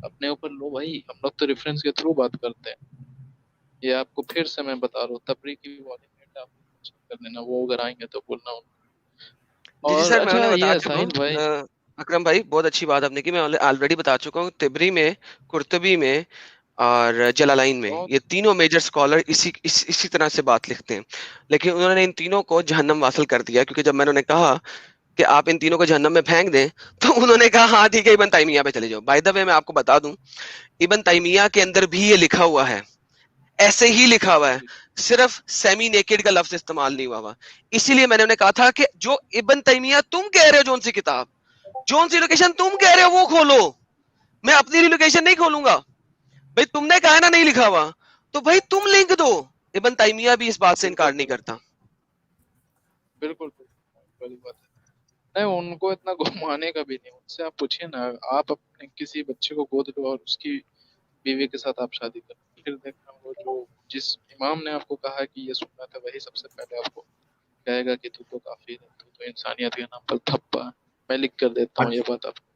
اپنے اوپر لو بھائی. ہم لوگ تو ریفرنس کے تھرو بات کرتے ہیں. یہ آپ کو پھر سے میں بتا رہا ہوں, تبری کی والیوم آپ کر لینا, وہ اگر آئیں گے تو بولنا ان. جی اور سر, میں اچھا انہیں بتا یہ چکا ساحل بھائی, ہوں. اکرم بھائی بہت اچھی بات آپ نے کی, میں آلریڈی بتا چکا ہوں. تبری میں, قرطبی میں اور جلالین میں, یہ تینوں میجر سکالر اسی طرح سے بات لکھتے ہیں. لیکن انہوں نے ان تینوں کو جہنم واصل کر دیا, کیونکہ جب میں نے کہا کہ آپ ان تینوں کو جہنم میں پھینک دیں تو انہوں نے کہا ہاں ٹھیک ہے ابن تیمیہ پہ چلے جاؤ. بائی دا وے میں آپ کو بتا دوں, ابن تیمیہ کے اندر بھی یہ لکھا ہوا ہے, ایسے ہی لکھا ہوا ہے, صرف سیمی نیکڈ کا لفظ استعمال نہیں ہوا. اسی لیے میں نے انہیں کہا تھا کہ جو ابن تیمیہ تم کہہ رہے ہو, جون سی کتاب, جون سی لوکیشن تم کہہ رہے ہو وہ کھولو, میں اپنی لوکیشن نہیں کھولوں گا. بھائی تم نے کہا نا نہیں لکھا ہوا, تو بھائی تم لنک دو. ابن تیمیہ بھی اس بات سے انکار نہیں کرتا. بالکل بڑی بات ہے. نہیں, ان کو اتنا گھمانے کا بھی نہیں. ان سے آپ پوچھیے نا, آپ اپنے کسی بچے کو گود لو اور اس کی بیوی کے ساتھ آپ شادی کرو, پھر دیکھنا وہ جو جس امام نے آپ کو کہا کہ یہ سننا تھا, وہی سب سے پہلے آپ کو کہے گا کہ تو کافر ہے, تو انسانیت کے نام پر تھپا. میں لکھ کر دیتا ہوں یہ بات آپ کو.